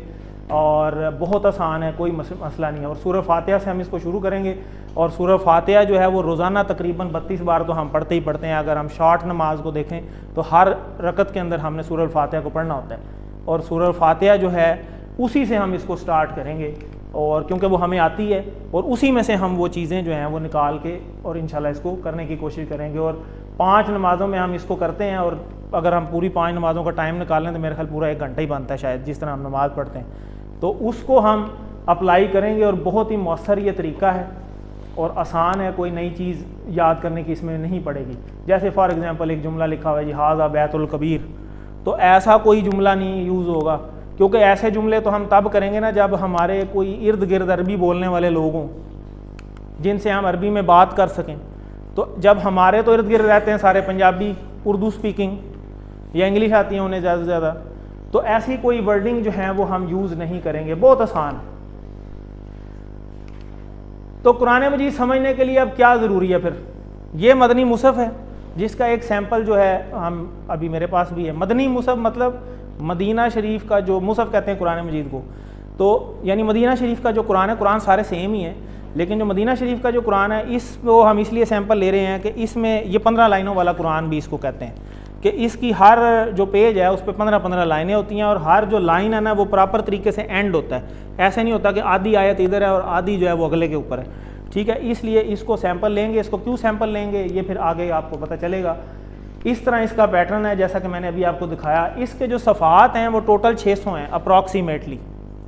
Speaker 1: और बहुत आसान है, कोई मसला नहीं है। और सूरह फातिहा से हम इसको शुरू करेंगे, और सूरह फातिहा जो है वो रोज़ाना तकरीबन 32 बार तो हम पढ़ते ही पढ़ते हैं। अगर हम शॉर्ट नमाज को देखें तो हर रकत के अंदर हमने सूरह फातिहा को पढ़ना होता है, और सूरह फातिहा जो है उसी से हम इसको स्टार्ट करेंगे, और क्योंकि वो हमें आती है, और उसी में से हम वो चीज़ें जो हैं वो निकाल के और इंशाल्लाह इसको करने की कोशिश करेंगे। और 5 नमाज़ों में हम इसको करते हैं, और अगर हम पूरी 5 नमाज़ों का टाइम निकाल लें तो मेरे ख्याल पूरा 1 घंटा ही बनता है शायद, जिस तरह हम नमाज़ पढ़ते हैं, तो उसको हम अप्लाई करेंगे। और बहुत ही मौसर ये तरीका है और आसान है, कोई नई चीज़ याद करने की इसमें नहीं पड़ेगी। जैसे फॉर एग्ज़ाम्पल एक जुमला लिखा हुआ है जी हाज़ा बैतुल कबीर, तो ऐसा कोई जुमला नहीं यूज़ होगा, क्योंकि ऐसे जुमले तो हम तब करेंगे ना जब हमारे कोई इर्द गिर्द अरबी बोलने वाले लोग हों, जिनसे हम अरबी में बात कर सकें। तो जब हमारे तो इर्द गिर्द रहते हैं सारे पंजाबी, उर्दू स्पीकिंग या इंग्लिश आती है उन्हें ज़्यादा से ज़्यादा, तो ऐसी कोई वर्डिंग जो है वो हम यूज़ नहीं करेंगे, बहुत आसान। तो कुरान मजीद समझने के लिए अब क्या ज़रूरी है, फिर ये मदनी मुसहफ़ है, जिसका एक सैंपल जो है हम अभी मेरे पास भी है। मदनी मुसहफ मतलब मदीना शरीफ का जो मुसहफ कहते हैं कुरान मजीद को, तो यानी मदीना शरीफ का जो कुरान है, कुरान सारे सेम ही है, लेकिन जो मदीना शरीफ का जो कुरान है इसको हम इसलिए सैंपल ले रहे हैं कि इसमें ये 15 लाइनों वाला कुरान भी इसको कहते हैं कि इसकी हर जो पेज है उस पर 15-15 लाइनें होती हैं और हर जो लाइन है ना वो प्रॉपर तरीके से एंड होता है। ऐसे नहीं होता कि आधी आयत इधर है और आधी जो है वो अगले के ऊपर है, ठीक है। इसलिए इसको सैंपल लेंगे। इसको क्यों सैंपल लेंगे ये फिर आगे आपको पता चलेगा। इस तरह इसका पैटर्न है जैसा कि मैंने अभी आपको दिखाया। इसके जो सफ़ात हैं वो टोटल 600 हैं अप्रॉक्सीमेटली,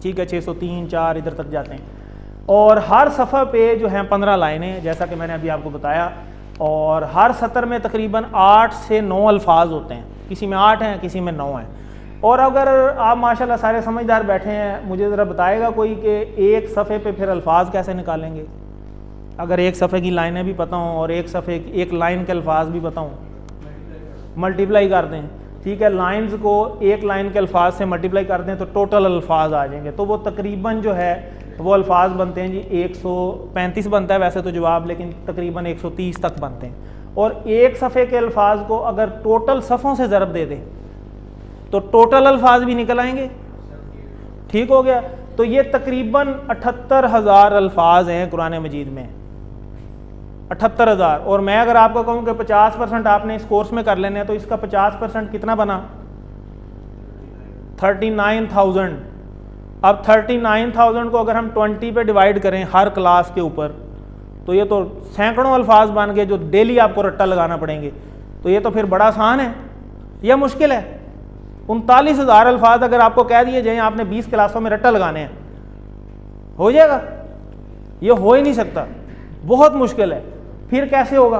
Speaker 1: ठीक है, 603, 4 इधर तक जाते हैं। और हर सफ़ा पे जो हैं 15 लाइनें जैसा कि मैंने अभी आपको बताया, और हर सतर में तकरीबन 8 से 9 अल्फाज होते हैं, किसी में 8 हैं किसी में 9 हैं। और अगर आप माशाल्लाह सारे समझदार बैठे हैं, मुझे ज़रा बताएगा कोई कि एक सफ़े पे फिर अल्फाज कैसे निकालेंगे? अगर एक सफ़े की लाइनें भी पता हों और एक सफ़े एक लाइन के अल्फाज भी पता हों, मल्टीप्लाई कर दें, ठीक है, लाइंस को एक लाइन के अल्फाज से मल्टीप्लाई कर दें तो टोटल अल्फाज आ जाएंगे। तो वो तकरीबन जो है वो अल्फाज बनते हैं जी 135 बनता है वैसे तो जवाब, लेकिन तकरीबन 130 तक बनते हैं। और एक सफ़े के अल्फाज को अगर टोटल सफ़ों से ज़रब दे दें तो टोटल अल्फाज भी निकल आएंगे, ठीक हो गया। तो ये तकरीबन 78,000 अल्फाज हैं कुरान मजीद में, 78,000। और मैं अगर आपको कहूँ कि 50% आपने इस कोर्स में कर लेने हैं तो इसका 50% कितना बना? 39,000। अब 39,000 को अगर हम 20 पे डिवाइड करें हर क्लास के ऊपर तो ये तो सैकड़ों अल्फाज बन गए जो डेली आपको रट्टा लगाना पड़ेंगे। तो ये तो फिर बड़ा आसान है या मुश्किल है? 39,000 अल्फाज अगर आपको कह दिए जाए आपने 20 क्लासों में रट्टा लगाने हैं, हो जाएगा? ये हो ही नहीं सकता, बहुत मुश्किल है। फिर कैसे होगा?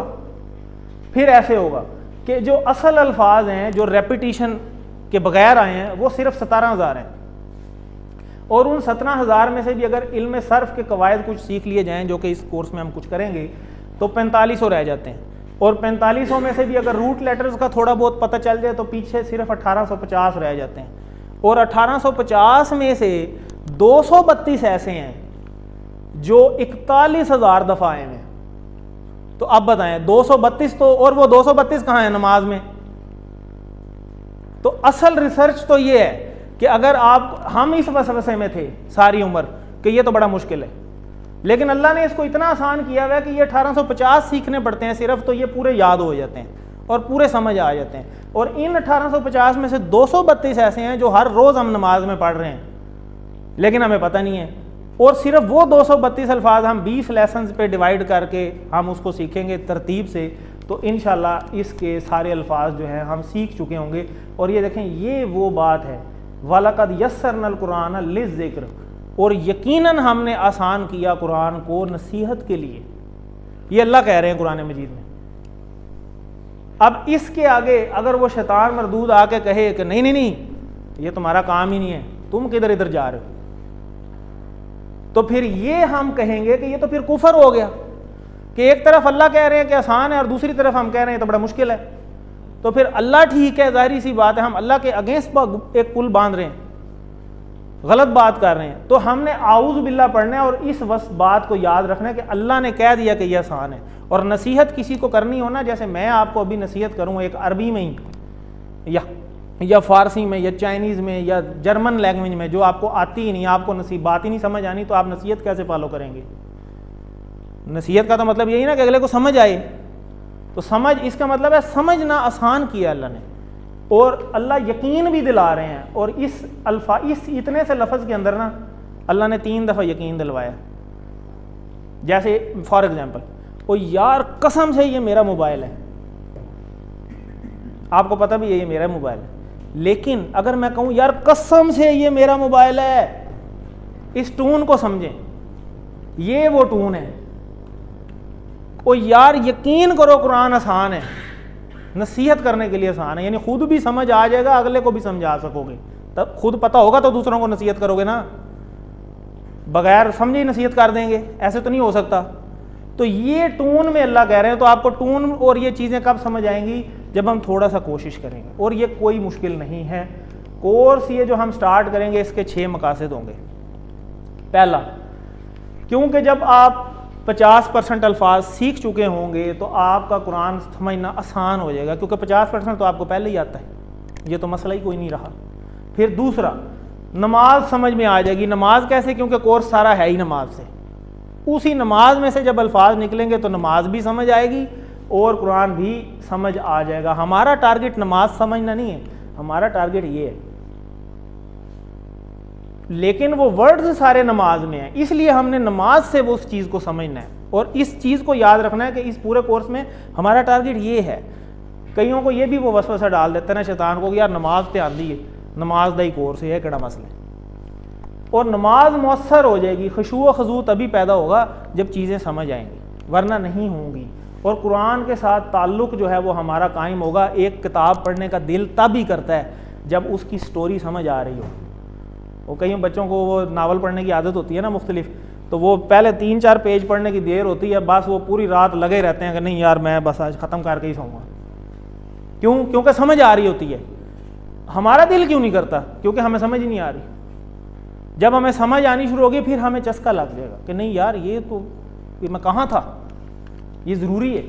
Speaker 1: फिर ऐसे होगा कि जो असल अल्फाज हैं जो रेपिटिशन के बगैर आए हैं वो सिर्फ 17,000 हैं। और उन 17,000 में से भी अगर इल्म सर्फ के कवायद कुछ सीख लिए जाएं, जो कि इस कोर्स में हम कुछ करेंगे, तो 4500 रह जाते हैं। और 4500 में से भी अगर रूट लेटर्स का थोड़ा बहुत पता चल जाए तो पीछे सिर्फ 1850 रह जाते हैं। और 1850 में से 232 ऐसे हैं जो 41,000 दफ़ा आए हैं। तो अब बताएं 232 तो, और वो 232 कहाँ है? नमाज में। तो असल रिसर्च तो ये है कि अगर हम इस वसवसे में थे सारी उम्र कि ये तो बड़ा मुश्किल है, लेकिन अल्लाह ने इसको इतना आसान किया हुआ है कि ये 1850 सीखने पड़ते हैं सिर्फ, तो ये पूरे याद हो जाते हैं और पूरे समझ आ जाते हैं। और इन 1850 में से 232 ऐसे हैं जो हर रोज़ हम नमाज में पढ़ रहे हैं लेकिन हमें पता नहीं है। और सिर्फ वो 232 अल्फाज हम 20 लेसन्स पे डिवाइड करके हम उसको सीखेंगे तरतीब से, तो इंशाल्लाह इसके सारे अल्फाज जो हैं हम सीख चुके होंगे। और ये देखें, ये वो बात है वलक़द यस्सरनल कुरान लिज़्ज़िक्र, और यकीनन हमने आसान किया कुरान को नसीहत के लिए। ये अल्लाह कह रहे हैं कुरान मजीद में। अब इसके आगे अगर वो शैतान मरदूद आके कहे कि नहीं नहीं नहीं ये तुम्हारा काम ही नहीं है, तुम किधर इधर जा रहे हो, तो फिर ये हम कहेंगे कि ये तो फिर कुफर हो गया कि एक तरफ अल्लाह कह रहे हैं कि आसान है और दूसरी तरफ हम कह रहे हैं तो बड़ा मुश्किल है। तो फिर अल्लाह ठीक है, जाहिर सी बात है, हम अल्लाह के अगेंस्ट एक पुल बांध रहे हैं, गलत बात कर रहे हैं। तो हमने आऊज़ बिल्लाह पढ़ना है और इस बात को याद रखना है कि अल्लाह ने कह दिया कि यह आसान है। और नसीहत किसी को करनी हो ना, जैसे मैं आपको अभी नसीहत करूँ एक अरबी में ही या फ़ारसी में या चाइनीज़ में या जर्मन लैंग्वेज में जो आपको आती ही नहीं, आपको बात ही नहीं समझ आनी, तो आप नसीहत कैसे फॉलो करेंगे? नसीहत का तो मतलब यही ना कि अगले को समझ आए। तो समझ, इसका मतलब है समझना आसान किया अल्लाह ने, और अल्लाह यकीन भी दिला रहे हैं। और इस इतने से लफ्ज़ के अंदर ना अल्लाह ने 3 दफ़ा यकीन दिलवाया। जैसे फॉर एग्जांपल, ओ यार कसम से ये मेरा मोबाइल है, आपको पता भी है ये मेरा मोबाइल है, लेकिन अगर मैं कहूँ यार कसम से ये मेरा मोबाइल है, इस टून को समझें, ये वो टून है। ओ यार यकीन करो कुरान आसान है, नसीहत करने के लिए आसान है, यानी खुद भी समझ आ जाएगा, अगले को भी समझा सकोगे। तब खुद पता होगा तो दूसरों को नसीहत करोगे ना, बगैर समझे ही नसीहत कर देंगे, ऐसे तो नहीं हो सकता। तो ये टून में अल्लाह कह रहे हैं, तो आपको टून और ये चीज़ें कब समझ आएंगी? जब हम थोड़ा सा कोशिश करेंगे। और ये कोई मुश्किल नहीं है। कोर्स ये जो हम स्टार्ट करेंगे इसके 6 मकासद होंगे। पहला, क्योंकि जब आप 50% अल्फाज सीख चुके होंगे तो आपका कुरान समझना आसान हो जाएगा, क्योंकि 50% तो आपको पहले ही आता है, ये तो मसला ही कोई नहीं रहा। फिर दूसरा, नमाज समझ में आ जाएगी। नमाज कैसे? क्योंकि कोर्स सारा है ही नमाज से। उसी नमाज में से जब अल्फाज निकलेंगे तो नमाज भी समझ आएगी और कुरान भी समझ आ जाएगा। हमारा टारगेट नमाज समझना नहीं है, हमारा टारगेट ये है, लेकिन वो वर्ड्स सारे नमाज में हैं, इसलिए हमने नमाज से वो उस चीज़ को समझना है। और इस चीज़ को याद रखना है कि इस पूरे कोर्स में हमारा टारगेट ये है। कईयों को ये भी वो वसवसा डाल देते हैं ना शैतान को कि यार नमाज तो आंदी है, नमाज का ही कोर्स है, केड़ा मसला है। और नमाज मौसर हो जाएगी, खुशू व खजू तभी पैदा होगा जब चीज़ें समझ आएंगी, वरना नहीं होंगी। और कुरान के साथ ताल्लुक़ जो है वो हमारा कायम होगा। एक किताब पढ़ने का दिल तब ही करता है जब उसकी स्टोरी समझ आ रही हो। वो कई बच्चों को वो नावल पढ़ने की आदत होती है ना मुख्तलिफ, तो वो पहले 3-4 पेज पढ़ने की देर होती है, बस वो पूरी रात लगे रहते हैं कि नहीं यार मैं बस आज ख़त्म करके ही सोऊंगा। क्यों? क्योंकि समझ आ रही होती है। हमारा दिल क्यों नहीं करता? क्योंकि हमें समझ ही नहीं आ रही। जब हमें समझ आनी शुरू होगी फिर हमें चस्का लग जाएगा कि नहीं यार ये मैं कहाँ था, ये ज़रूरी है।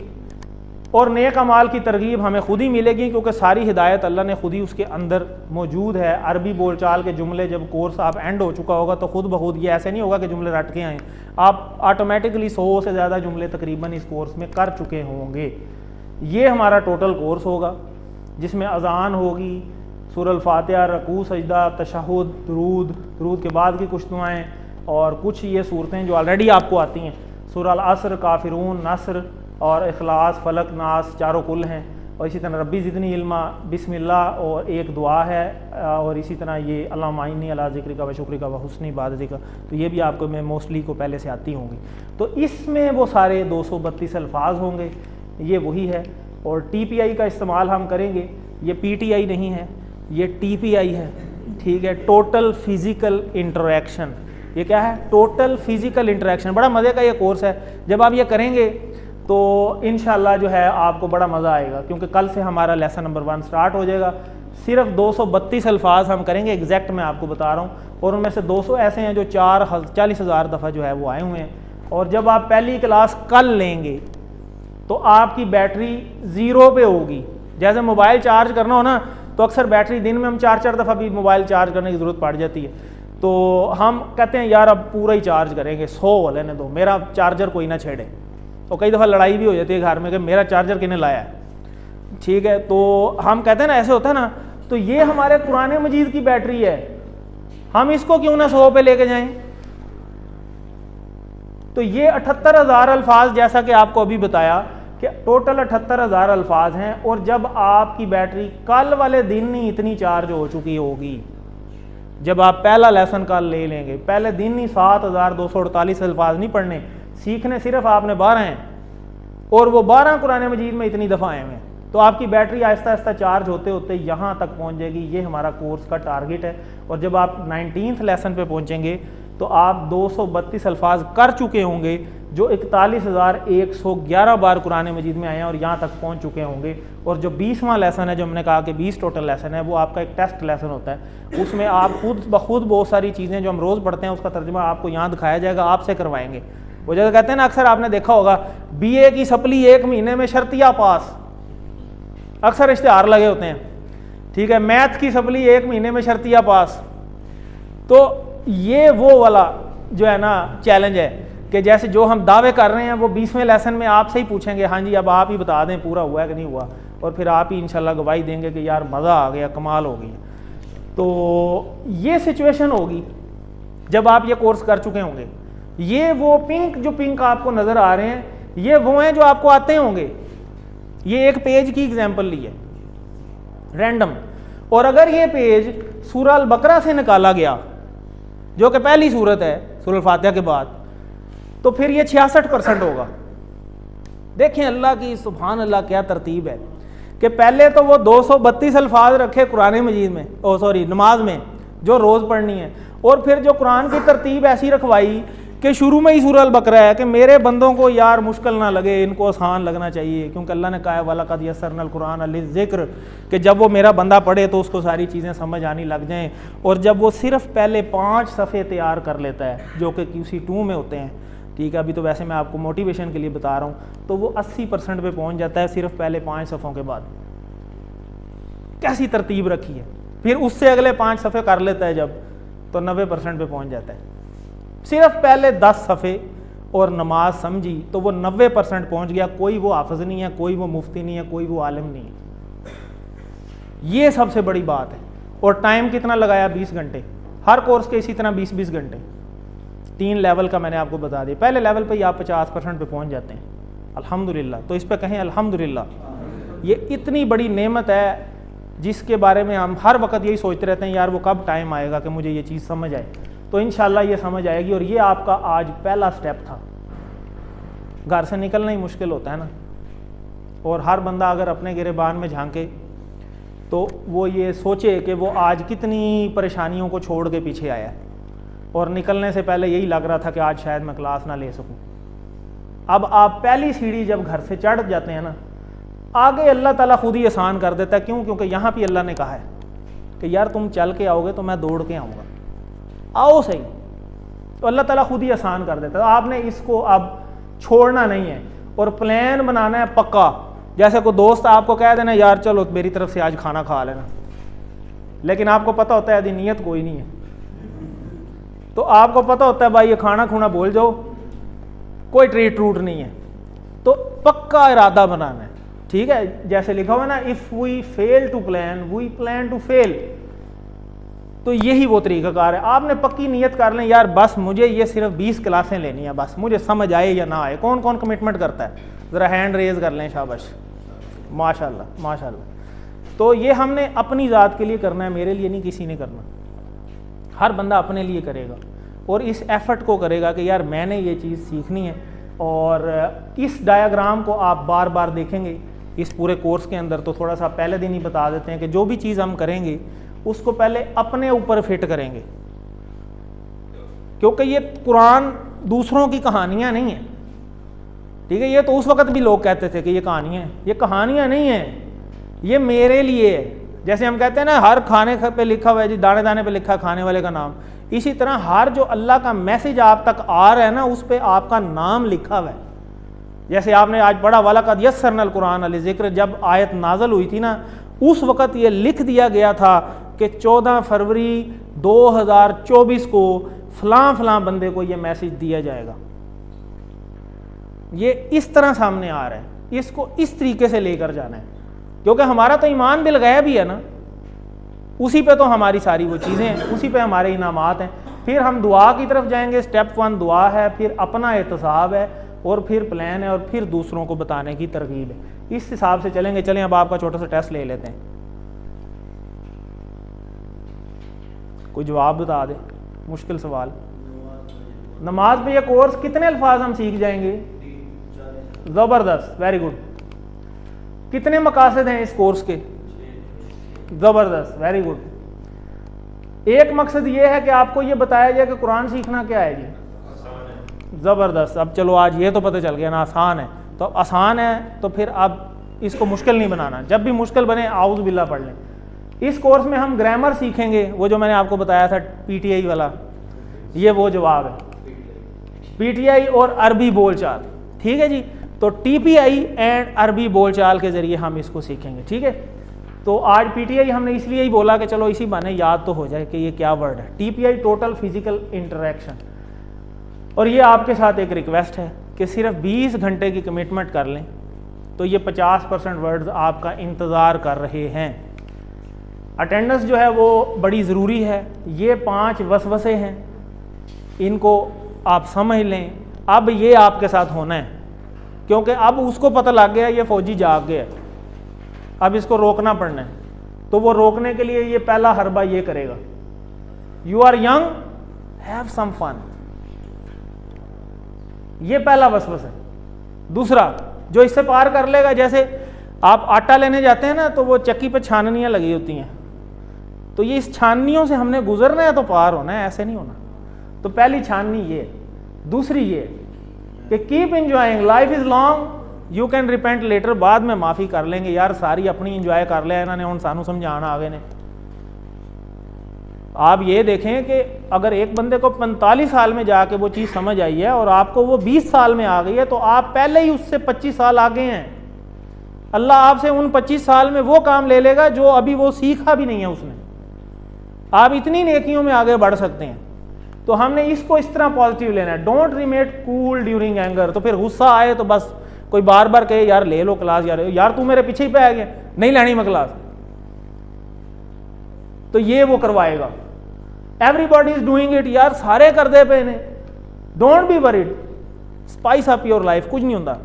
Speaker 1: और नेक अमाल की तरगीब हमें खुद ही मिलेगी, क्योंकि सारी हिदायत अल्लाह ने खुद ही उसके अंदर मौजूद है। अरबी बोलचाल के जुमले जब कोर्स आप एंड हो चुका होगा तो खुद ब खुद, ये ऐसे नहीं होगा कि जुमले रट के आएँ, आप ऑटोमेटिकली 100 से ज़्यादा जुमले तकरीबन इस कोर्स में कर चुके होंगे। ये हमारा टोटल कोर्स होगा जिसमें अज़ान होगी, सूरह फातिहा, रकू, सजदा, तशहुद, दुरूद के बाद की कुछ दुआएँ और कुछ ये सूरतें जो ऑलरेडी आपको आती हैं, सूरह अल-असर, काफिरून, नस्र और इखलास, फलक, नास, चारों कुल हैं। और इसी तरह रब्बी ज़िदनी इल्मा, बिस्मिल्लाह और एक दुआ है। और इसी तरह ये अल्लाहुम्मा अइन्नी अला ज़िक्रिका व शुक्रिका व हुस्नि इबादतिका, तो ये भी आपको मैं मोस्टली को पहले से आती होंगी। तो इसमें वो सारे 232 अल्फाज होंगे, ये वही है। और TPI का इस्तेमाल हम करेंगे, ये PTI नहीं है, ये TPI है, ठीक है, टोटल फिज़िकल इंटरेक्शन। ये क्या है? Total physical interaction. बड़ा मज़े का ये कोर्स है। जब आप ये करेंगे तो इंशाल्लाह जो है आपको बड़ा मज़ा आएगा, क्योंकि कल से हमारा लेसन नंबर 1 स्टार्ट हो जाएगा। सिर्फ 232 अल्फाज हम करेंगे, एग्जैक्ट मैं आपको बता रहा हूँ। और उनमें से 200 ऐसे हैं जो 40,000 दफ़ा जो है वो आए हुए हैं। और जब आप पहली क्लास कल लेंगे तो आपकी बैटरी 0 पे होगी। जैसे मोबाइल चार्ज करना हो ना, तो अक्सर बैटरी दिन में हम 4-4 दफ़ा भी मोबाइल चार्ज करने की ज़रूरत पड़ जाती है। तो हम कहते हैं यार अब पूरा ही चार्ज करेंगे, 100 लेने दो, मेरा चार्जर कोई ना छेड़े। तो कई दफ़ा लड़ाई भी हो जाती है घर में कि मेरा चार्जर किसने लाया है, ठीक है। तो हम कहते हैं ना, ऐसे होता है ना, तो ये हमारे कुरान मजीद की बैटरी है, हम इसको क्यों ना 100 पे लेके जाएं। तो ये 78,000 अल्फाज, जैसा कि आपको अभी बताया कि टोटल 78,000 अल्फाज हैं। और जब आपकी बैटरी कल वाले दिन ही इतनी चार्ज हो चुकी होगी, जब आप पहला लेसन कल ले लेंगे, पहले दिन ही 7,248 अल्फाज नहीं पढ़ने, सीखने सिर्फ आपने 12 हैं, और वो 12 कुरान मजीद में इतनी दफ़ा आए हैं, तो आपकी बैटरी आहिस्ता आहिस्ता चार्ज होते होते यहाँ तक पहुँच जाएगी। ये हमारा कोर्स का टारगेट है। और जब आप 19th लेसन पे पहुँचेंगे तो आप 232 अल्फाज कर चुके होंगे, जो 41,111 बार कुरान मजीद में आए हैं और यहाँ तक पहुँच चुके होंगे। और जो 20वां लेसन है, जो हमने कहा कि 20 टोटल लेसन है, वो आपका एक टेस्ट लेसन होता है। उसमें आप खुद ब खुद बहुत सारी चीज़ें जो हम रोज़ पढ़ते हैं उसका तर्जुमा आपको यहाँ दिखाया जाएगा, आपसे करवाएंगे। वो जैसे कहते हैं ना, अक्सर आपने देखा होगा BA की सप्ली 1 महीने में शर्तिया पास, अक्सर इश्तिहार लगे होते हैं, ठीक है। मैथ की सप्ली 1 महीने में शर्तिया पास। तो ये वो वाला जो है ना चैलेंज है कि जैसे जो हम दावे कर रहे हैं वो 20वें लेसन में आपसे ही पूछेंगे, हाँ जी अब आप ही बता दें पूरा हुआ है कि नहीं हुआ, और फिर आप ही इंशाल्लाह गवाही देंगे कि यार मज़ा आ गया, कमाल हो गई। तो ये सिचुएशन होगी जब आप ये कोर्स कर चुके होंगे। ये वो पिंक आपको नज़र आ रहे हैं, ये वो हैं जो आपको आते होंगे। ये एक पेज की एग्जाम्पल ली है रैंडम। और अगर ये पेज सूरह अल बकरा से निकाला गया, जो कि पहली सूरत है सूरह फातिहा के बाद, तो फिर ये 66% होगा। देखें अल्लाह की, सुभान अल्लाह, क्या तरतीब है कि पहले तो वो 232 अल्फाज रखे कुरान मजीद में, नमाज में जो रोज़ पढ़नी है। और फिर जो कुरान की तरतीब ऐसी रखवाई कि शुरू में ही सूरह अल बकरा है कि मेरे बंदों को यार मुश्किल ना लगे, इनको आसान लगना चाहिए, क्योंकि अल्लाह ने कहा है वलक़द यस्सरनल कुरान लिज़्ज़िक्र, कि जब वो मेरा बंदा पढ़े तो उसको सारी चीज़ें समझ आने लग जाएं। और जब वो सिर्फ पहले 5 सफ़े तैयार कर लेता है जो कि QC2 में होते हैं, ठीक है, अभी तो वैसे मैं आपको मोटिवेशन के लिए बता रहा हूँ, तो वो 80% पे पहुँच जाता है सिर्फ पहले 5 सफ़ों के बाद। कैसी तरतीब रखी है, फिर उससे अगले 5 सफ़े कर लेता है जब, तो 90% पे पहुँच जाता है। सिर्फ पहले 10 सफ़े और नमाज समझी तो वो 90% पहुँच गया। कोई वो हाफिज़ नहीं है, कोई वो मुफ्ती नहीं है, कोई वो आलिम नहीं है। ये सबसे बड़ी बात है। और टाइम कितना लगाया? 20 घंटे। हर कोर्स के इसी तरह 20-20 घंटे। 3 लेवल का मैंने आपको बता दिया। पहले लेवल पे ही आप 50% पे पहुंच जाते हैं, अल्हम्दुलिल्लाह। तो इस पे कहें अल्हम्दुलिल्लाह। ये इतनी बड़ी नेमत है जिसके बारे में हम हर वक्त यही सोचते रहते हैं, यार वो कब टाइम आएगा कि मुझे ये चीज़ समझ आए। तो इंशाल्लाह ये समझ आएगी। और ये आपका आज पहला स्टेप था। घर से निकलना ही मुश्किल होता है ना, और हर बंदा अगर अपने गिरेबान में झांके तो वो ये सोचे कि वो आज कितनी परेशानियों को छोड़ के पीछे आया है, और निकलने से पहले यही लग रहा था कि आज शायद मैं क्लास ना ले सकूं। अब आप पहली सीढ़ी जब घर से चढ़ जाते हैं ना, आगे अल्लाह ताला खुद ही आसान कर देता है। क्यों? क्योंकि यहाँ भी अल्लाह ने कहा है कि यार तुम चल के आओगे तो मैं दौड़ के आऊँगा, आओ सही। तो अल्लाह ताला खुद ही आसान कर देता है। आपने इसको अब छोड़ना नहीं है और प्लान बनाना है पक्का। जैसे कोई दोस्त आपको कह देना यार चलो मेरी तरफ से आज खाना खा लेना, लेकिन आपको पता होता है यदि नीयत कोई नहीं है, तो आपको पता होता है भाई ये खाना खूना बोल जाओ, कोई ट्रीट रूट नहीं है। तो पक्का इरादा बनाना है, ठीक है। जैसे लिखा हुआ ना, if we fail to plan we plan to fail. तो यही वो तरीकाकार है। आपने पक्की नीयत कर लें, यार बस मुझे ये सिर्फ 20 क्लासें लेनी है, बस मुझे समझ आए या ना आए। कौन कौन कमिटमेंट करता है? ज़रा हैंड रेज कर लें, शाबाश, माशाल्लाह माशाल्लाह। तो ये हमने अपनी ज़ात के लिए करना है, मेरे लिए नहीं किसी ने करना। हर बंदा अपने लिए करेगा और इस एफर्ट को करेगा कि यार मैंने ये चीज़ सीखनी है। और इस डायग्राम को आप बार बार देखेंगे इस पूरे कोर्स के अंदर। तो थोड़ा सा पहले दिन ही बता देते हैं कि जो भी चीज़ हम करेंगे उसको पहले अपने ऊपर फिट करेंगे, क्योंकि ये कुरान दूसरों की कहानियाँ नहीं है, ठीक है। ये तो उस वक्त भी लोग कहते थे कि ये कहानियाँ हैं, ये कहानियाँ नहीं हैं, ये मेरे लिए है। जैसे हम कहते हैं ना हर खाने पे लिखा हुआ है जी, दाने दाने पे लिखा है खाने वाले का नाम। इसी तरह हर जो अल्लाह का मैसेज आप तक आ रहा है ना, उस पर आपका नाम लिखा हुआ है। जैसे आपने आज पढ़ा वाला कद यस्सरनल कुरान अल ज़िक्र, जब आयत नाजल हुई थी ना, उस वक़्त ये लिख दिया गया था कि 14 फरवरी 2024 को फ़लाँ फ़लाँ बंदे को ये मैसेज दिया जाएगा। ये इस तरह सामने आ रहा है, इसको इस तरीके से लेकर जाना है, क्योंकि हमारा तो ईमान बिल गैब ही है ना, उसी पे तो हमारी सारी वो चीज़ें हैं, उसी पे हमारे इनामात हैं। फिर हम दुआ की तरफ जाएंगे। स्टेप 1 दुआ है, फिर अपना एहतसाब है, और फिर प्लान है, और फिर दूसरों को बताने की तरगीब है। इस हिसाब से चलेंगे। चलें अब आपका छोटा सा टेस्ट ले लेते हैं। कोई जवाब बता दे, मुश्किल सवाल। नमाज पे ये कोर्स कितने अल्फाज हम सीख जाएंगे? ज़बरदस्त, वेरी गुड। कितने मकासद हैं इस कोर्स के? ज़बरदस्त, वेरी गुड। एक मकसद ये है कि आपको ये बताया जाए कि कुरान सीखना क्या है जी। ज़बरदस्त। अब चलो आज ये तो पता चल गया ना, आसान है। तो अब आसान है तो फिर अब इसको मुश्किल नहीं बनाना। जब भी मुश्किल बने आउज़ बिल्लाह पढ़ लें। इस कोर्स में हम ग्रामर सीखेंगे, वो जो मैंने आपको बताया था PTI वाला, ये वो जवाब है, PTI और अरबी बोलचाल, ठीक है जी। तो TPI एंड अरबी बोलचाल के ज़रिए हम इसको सीखेंगे, ठीक है। तो आज PTI हमने इसलिए ही बोला कि चलो इसी बहाने याद तो हो जाए कि ये क्या वर्ड है। TPI total physical interaction. और ये आपके साथ एक रिक्वेस्ट है कि सिर्फ 20 घंटे की कमिटमेंट कर लें, तो ये 50% वर्ड्स आपका इंतज़ार कर रहे हैं। अटेंडेंस जो है वो बड़ी ज़रूरी है। ये 5 वसवसे हैं, इनको आप समझ लें। अब ये आपके साथ होना है, क्योंकि अब उसको पता लग गया ये फ़ौजी जाग गया, अब इसको रोकना पड़ना है। तो वो रोकने के लिए ये पहला हरबा ये करेगा, you are young, have some fun. ये पहला वसवसा है। दूसरा जो इससे पार कर लेगा, जैसे आप आटा लेने जाते हैं ना, तो वो चक्की पे छाननियाँ लगी होती हैं, तो ये इस छाननियों से हमने गुजरना है तो पार होना है, ऐसे नहीं होना। तो पहली छाननी ये। दूसरी ये कि keep enjoying, life is long, you can repent later. बाद में माफ़ी कर लेंगे, यार सारी अपनी इंजॉय कर लिया इन्होंने, हुण सानू समझाना आगे ने। आप ये देखें कि अगर एक बंदे को 45 साल में जाके वो चीज़ समझ आई है और आपको वो 20 साल में आ गई है, तो आप पहले ही उससे 25 साल आगे हैं। अल्लाह आपसे उन 25 साल में वो काम ले लेगा जो अभी वो सीखा भी नहीं है उसने। आप इतनी नेकियों में आगे बढ़ सकते हैं। तो हमने इसको इस तरह पॉजिटिव लेना है। Don't remit cool during anger. तो फिर गुस्सा आए तो बस कोई बार बार कहे यार ले लो क्लास, यार तू मेरे पीछे ही पे आ गया, नहीं लेनी मैं क्लास, तो ये वो करवाएगा। एवरीबॉडी इज डूइंग इट, यार सारे कर दे पे ने, don't be worried, spice up your life, कुछ नहीं होता।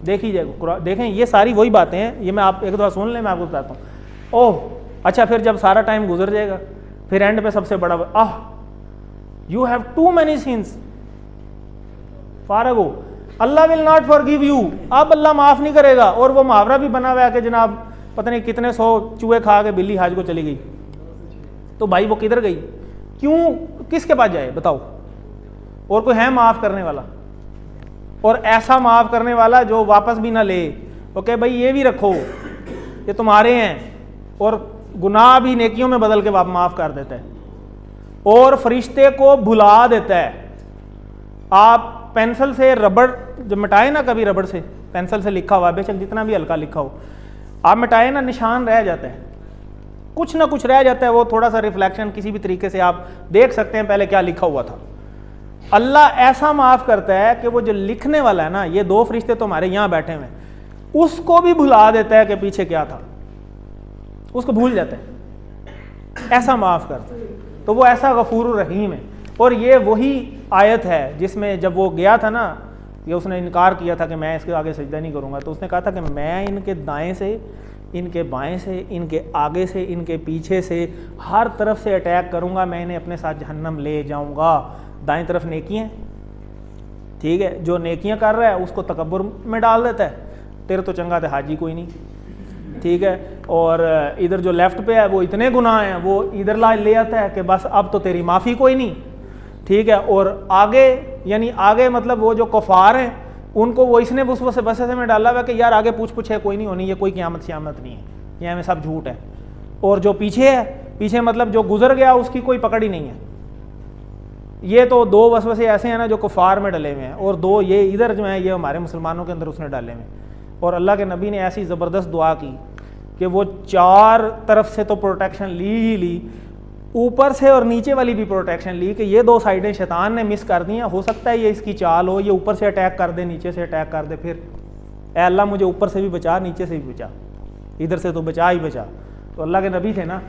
Speaker 1: देखिए देखें ये सारी वही बातें हैं, ये मैं आप एक दफा सुन लें, मैं आपको बताता हूँ। ओह अच्छा, फिर जब सारा टाइम गुजर जाएगा, फिर एंड पे सबसे बड़ा you have too many sins, फारग हो, Allah will not forgive you. अब अल्लाह माफ नहीं करेगा। और वो मुहावरा भी बना हुआ है कि जनाब पता नहीं कितने 100 चूहे खा के बिल्ली हाज को चली गई। तो भाई वो किधर गई, क्यों, किसके पास जाए बताओ? और कोई है माफ करने वाला? और ऐसा माफ करने वाला जो वापस भी ना ले। ओके भाई ये भी रखो, ये तुम्हारे हैं, और गुनाह भी नेकियों में बदल के माफ कर देता है, और फरिश्ते को भुला देता है। आप पेंसिल से रबड़ जब मिटाए ना, कभी रबड़ से पेंसिल से लिखा हुआ, बेशक जितना भी हल्का लिखा हो, आप मिटाए ना, निशान रह जाता है, कुछ ना कुछ रह जाता है, वो थोड़ा सा रिफ्लेक्शन किसी भी तरीके से आप देख सकते हैं पहले क्या लिखा हुआ था। अल्लाह ऐसा माफ करता है कि वो जो लिखने वाला है ना, ये 2 फरिश्ते तो हमारे यहां बैठे हुए, उसको भी भुला देता है कि पीछे क्या था, उसको भूल जाता है, ऐसा माफ करता है। तो वो ऐसा गफूर रहीम है। और ये वही आयत है जिसमें जब वो गया था ना, ये उसने इनकार किया था कि मैं इसके आगे सजदा नहीं करूंगा, तो उसने कहा था कि मैं इनके दाएं से, इनके बाएं से, इनके आगे से, इनके पीछे से, हर तरफ से अटैक करूंगा, मैं इन्हें अपने साथ जहन्नम ले जाऊंगा। दाएं तरफ नेकियां, ठीक है, जो नेकियां कर रहा है उसको तकब्बुर में डाल देता है, तेरे तो चंगा थे हाजी कोई नहीं, ठीक है। और इधर जो लेफ्ट पे है वो इतने गुनाह हैं, वो इधर ले आता है कि बस अब तो तेरी माफ़ी कोई नहीं, ठीक है। और आगे यानी आगे मतलब वो जो कफार हैं उनको वो इसने उस वसवसे में डाला हुआ कि यार आगे पूछ है कोई नहीं होनी, ये कोई क़यामत श्यामत नहीं है, ये हमें सब झूठ है। और जो पीछे है, पीछे मतलब जो गुजर गया उसकी कोई पकड़ ही नहीं है। ये तो 2 वसवसे ऐसे हैं ना जो कुफार में डले हुए हैं, और 2 ये इधर जो हैं ये हमारे मुसलमानों के अंदर उसने डाले हुए हैं। और अल्लाह के नबी ने ऐसी ज़बरदस्त दुआ की कि वो 4 तरफ से तो प्रोटेक्शन ली ही ली, ऊपर से और नीचे वाली भी प्रोटेक्शन ली कि ये 2 साइडें शैतान ने मिस कर दी हैं, हो सकता है ये इसकी चाल हो, ये ऊपर से अटैक कर दे, नीचे से अटैक कर दे, फिर ए अल्लाह मुझे ऊपर से भी बचा, नीचे से भी बचा, इधर से तो बचा ही बचा। तो अल्लाह के नबी थे ना,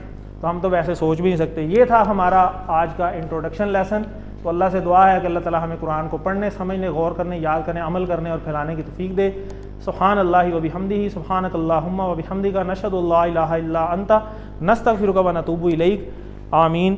Speaker 1: तो हम तो वैसे सोच भी नहीं सकते। ये था हमारा आज का इंट्रोडक्शन लेसन। तो अल्लाह से दुआ है कि अल्लाह ताला हमें कुरान को पढ़ने, समझने, गौर करने, याद करने, अमल करने और फैलाने की तौफीक दे। सुब्हान अल्लाहि व बिहम्दिही, सुब्हानक अल्लाहुम्मा व बिहम्दिका, नशहदु अल्ला इलाहा इल्ला अंता, नस्तगफिरुका व नतूबु इलैक। आमीन।